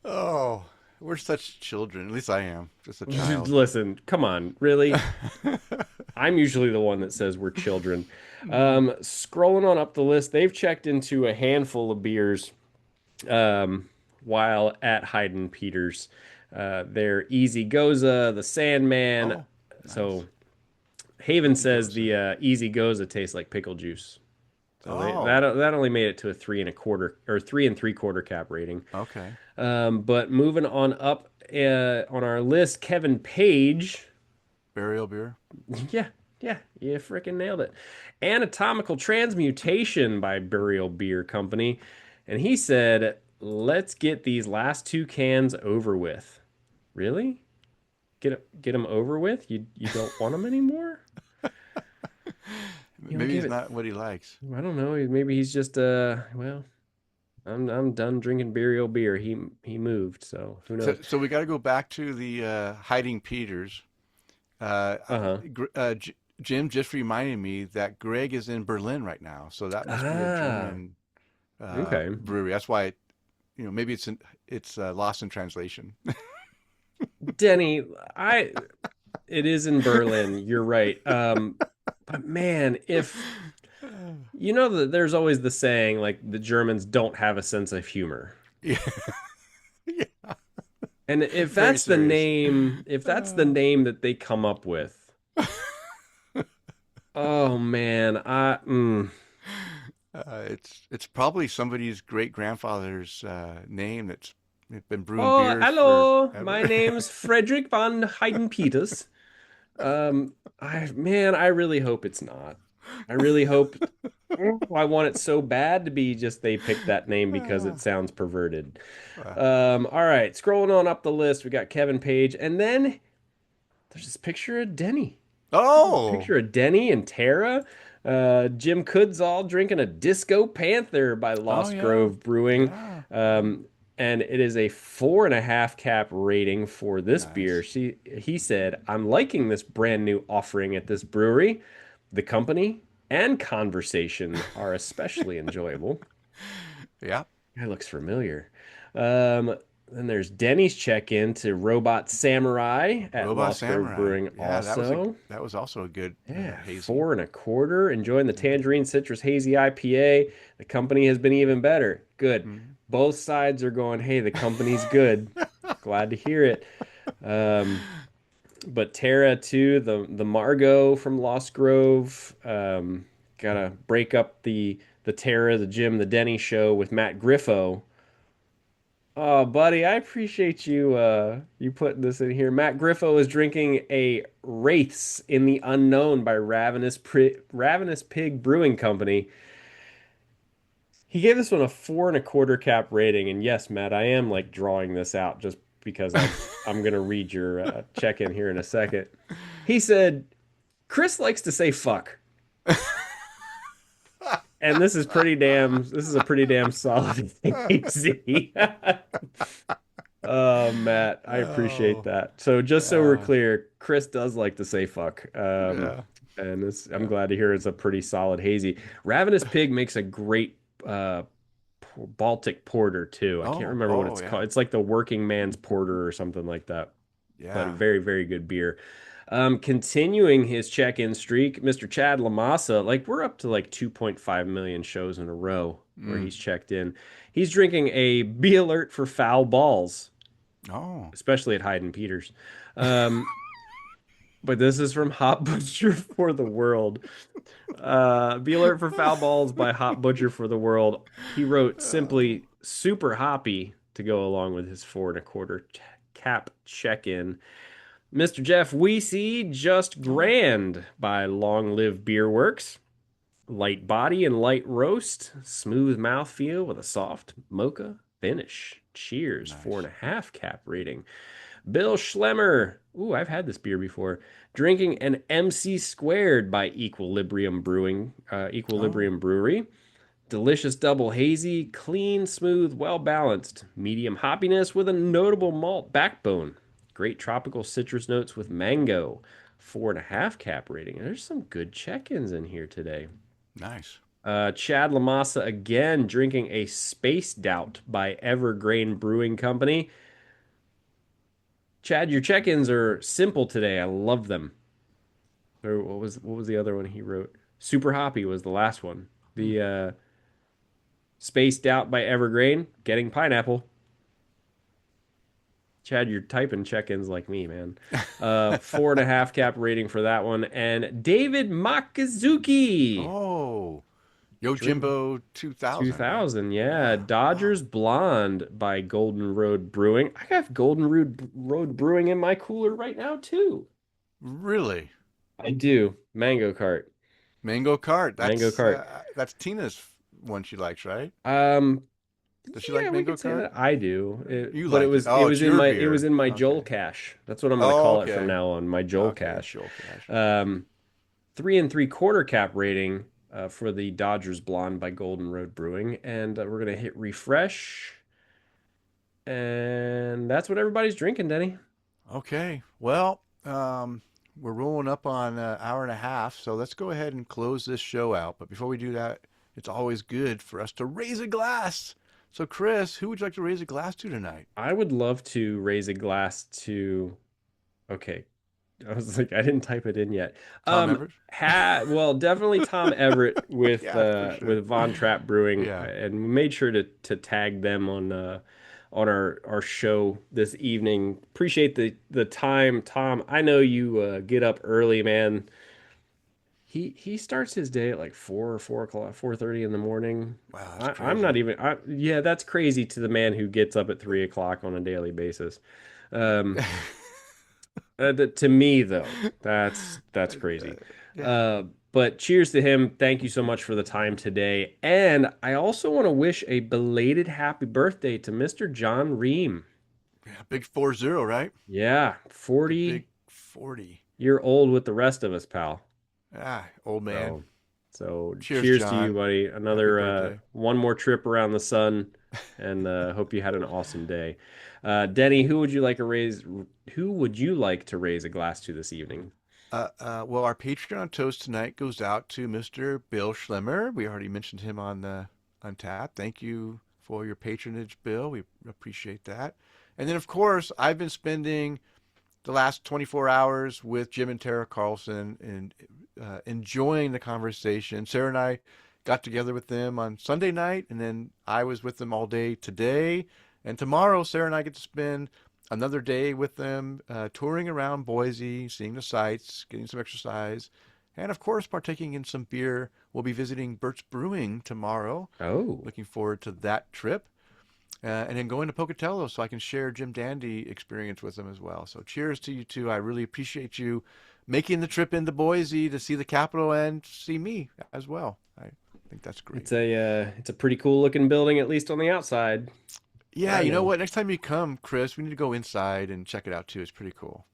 Oh, we're such children. At least I am. Just a child. Listen, come on, really? I'm usually the one that says we're children. Scrolling on up the list, they've checked into a handful of beers while at Hayden Peters. They're Easy Goza, the Sandman. Oh, nice. So Haven Easy says goes. the Easy Goza tastes like pickle juice. So Oh, that only made it to a 3 1/4 or 3 3/4 cap rating. okay. But moving on up on our list, Kevin Page. Burial beer. Yeah, yeah, you freaking nailed it. Anatomical Transmutation by Burial Beer Company. And he said, let's get these last two cans over with. Really? Get them over with? You don't want them anymore? You don't Maybe give it's it. not what he likes. I don't know. Maybe he's just well, I'm done drinking burial beer. He moved, so who knows? So we got to go back to the Hiding Peters. Uh, Uh-huh. Jim just reminded me that Greg is in Berlin right now, so that must be a Ah, German okay. brewery. That's why, maybe it's lost in translation. Denny, it is in Berlin. You're right. But man, if you know that there's always the saying like the Germans don't have a sense of humor. Yeah, yeah, And if very that's the serious. name, if that's the name that they come up with, oh man, It's probably somebody's great grandfather's name that's been brewing Oh, beers hello. My forever. name's Frederick von Hayden Peters. I really hope it's not. I really hope. I want it so bad to be just they picked that name because it sounds perverted. Uh, All right, scrolling on up the list, we got Kevin Page, and then there's this picture of Denny. Oh, Picture of Denny and Tara. Jim Kudzall drinking a Disco Panther by oh Lost yeah, Grove Brewing. yeah. And it is a 4.5 cap rating for this beer. Nice. He said, I'm liking this brand new offering at this brewery. The company and conversation are especially enjoyable. Yeah. That looks familiar. Um, then there's Denny's check-in to Robot Samurai at Robot Lost Grove Samurai. Brewing Yeah, also. that was also a good Yeah, hazy. 4.25. Enjoying the Tangerine Citrus Hazy IPA. The company has been even better. Good. Mhm. Both sides are going, hey, the company's good. Glad to hear it. But Tara too, the Margot from Lost Grove. Gotta break up the Tara, the Jim, the Denny show with Matt Griffo. Oh, buddy, I appreciate you putting this in here. Matt Griffo is drinking a Wraiths in the Unknown by Ravenous Pig Brewing Company. He gave this one a 4.25 cap rating, and yes, Matt, I am like drawing this out just because I'm gonna read your check-in here in a second. He said, Kris likes to say fuck. And this is a pretty damn solid hazy. Oh, Matt, I appreciate Oh, that. So just so we're yeah, clear, Kris does like to say fuck. yeah, And I'm yeah. glad to hear it's a pretty solid hazy. Ravenous Pig makes a great uh, Baltic porter too. I can't Oh, remember what oh, it's yeah, called. It's like the working man's porter or something like that. But a yeah. very, very good beer. Continuing his check-in streak, Mr. Chad Lamassa, like we're up to like 2.5 million shows in a row where Mm. he's checked in. He's drinking a Be Alert for Foul Balls, Oh, especially at Hyde and Peters. Um, but this is from Hot Butcher for the World. Be Alert for Foul Balls by Hot Butcher for the World. He wrote oh, simply super hoppy to go along with his 4.25 cap check-in. Mr. Jeff Weesey, Just oh, Grand by Long Live Beer Works. Light body and light roast, smooth mouthfeel with a soft mocha finish. Cheers, four nice. and a half cap rating. Bill Schlemmer. Ooh, I've had this beer before. Drinking an MC squared by Oh, Equilibrium Brewery. Delicious double hazy, clean, smooth, well balanced. Medium hoppiness with a notable malt backbone. Great tropical citrus notes with mango. 4.5 cap rating. There's some good check-ins in here today. nice. Chad Lamassa again drinking a Space Doubt by Evergreen Brewing Company. Chad, your check-ins are simple today. I love them. Or what was the other one he wrote? Super Hoppy was the last one. Hmm. The Spaced Out by Evergreen, getting pineapple. Chad, you're typing check-ins like me, man. 4.5 cap rating for that one. And David Makazuki. Oh, Drink Yojimbo 2000, right? 2000, yeah. Yeah. Wow. Dodgers Blonde by Golden Road Brewing. I got Golden Road Brewing in my cooler right now, too. Really? I do. Mango Cart. Mango cart. Mango Cart. That's Tina's one she likes, right? Um, Does she Yeah, like we mango could say cart? that. I do. You But it like it. was it Oh, was it's in your my beer. Joel Okay. cache. That's what I'm gonna Oh, call it from okay. now on. My Joel Okay. cache. Joel Cash. 3.75 cap rating for the Dodgers Blonde by Golden Road Brewing, and we're gonna hit refresh, and that's what everybody's drinking, Denny. Okay. Well, we're rolling up on an hour and a half, so let's go ahead and close this show out. But before we do that, it's always good for us to raise a glass. So, Kris, who would you like to raise a glass to tonight? I would love to raise a glass to. Okay, I was like, I didn't type it in yet. Tom Everett? Well, definitely Tom Everett Yeah, for sure. with Von Trapp Brewing, Yeah. and we made sure to tag them on our show this evening. Appreciate the time, Tom. I know you get up early, man. He starts his day at like 4 o'clock, 4:30 in the morning. Wow, that's I'm not crazy. even. Yeah, that's crazy to the man who gets up at 3 o'clock on a daily basis. Um, to me, though, that's crazy. Yeah. Uh, but cheers to him. Thank you so much for the time today. And I also want to wish a belated happy birthday to Mr. John Ream. Yeah, big 40, right? Yeah, The big 40. 40. You're old with the rest of us, pal. Old man. So Cheers, to John. you, buddy. Happy Another birthday. one more trip around the sun, and hope you had an awesome day. Denny, who would you like to raise a glass to this evening? Well, our Patreon toast tonight goes out to Mr. Bill Schlemmer. We already mentioned him on the Untapped. Thank you for your patronage, Bill. We appreciate that. And then, of course, I've been spending the last 24 hours with Jim and Tara Carlson and enjoying the conversation. Sarah and I got together with them on Sunday night, and then I was with them all day today. And tomorrow, Sarah and I get to spend another day with them, touring around Boise, seeing the sights, getting some exercise, and of course, partaking in some beer. We'll be visiting Trapp Brewing tomorrow. Oh, Looking forward to that trip. And then going to Pocatello so I can share Jim Dandy experience with them as well. So cheers to you two. I really appreciate you making the trip into Boise to see the Capitol and see me as well. I think that's great. it's a pretty cool looking building, at least on the outside. Yeah, you know what? Next time you come, Kris, we need to go inside and check it out too. It's pretty cool.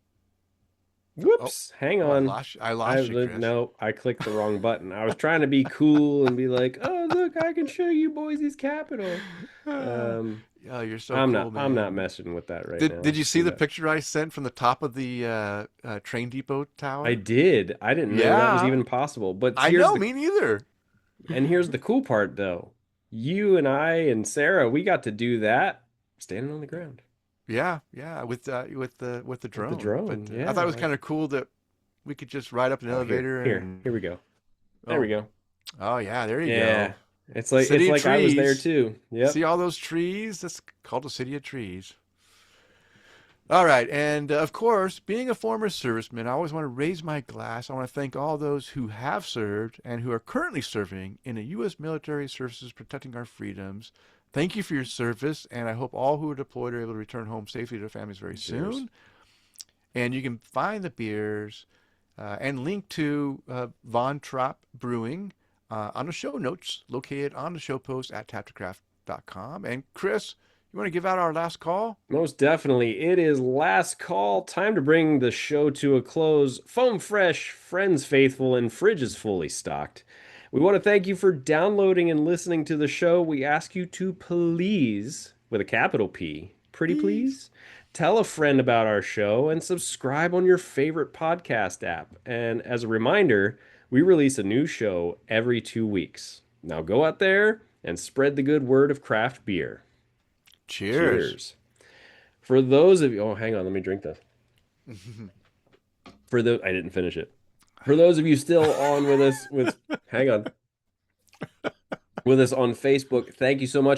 Whoops, hang on. I lost you, Kris. No, I clicked the wrong button. I was trying to be cool and be like, "Oh, look, I can show you Boise's capital." Oh, you're so I'm cool, not. man. I'm not messing with that right now. Did you see the picture I sent from the top of the train depot tower? I did. I didn't know that was even possible. But I know, me neither. And here's the cool part, though. You and I and Sarah, we got to do that standing on the ground. Yeah, with the drone. With the drone, But, yeah. I thought it was kind of cool that we could just ride up an elevator. Here we go. There we go. Oh yeah, there you go. It's like City I was there trees. too. Yep. See all those trees? That's called a city of trees. All right, and of course, being a former serviceman, I always want to raise my glass. I want to thank all those who have served and who are currently serving in the U.S. military services protecting our freedoms. Thank you for your service, and I hope all who are deployed are able to return home safely to their families very soon. And you can find the beers and link to Von Trapp Brewing on the show notes located on the show post at taptocraft.com. And Kris, you want to give out our last call? Most definitely. It is last call. Time to bring the show to a close. Foam fresh, friends faithful, and fridge is fully stocked. We want to thank you for downloading and listening to the show. We ask you to please, with a capital P, pretty please, tell a friend about our show and subscribe on your favorite podcast app. And as a reminder, we release a new show every 2 weeks. Now go out there and spread the good word of craft beer. Cheers. For those of you, oh, hang on, let me drink this. I didn't finish it. For those of you still on with us, hang on, with us on Facebook, thank you so much.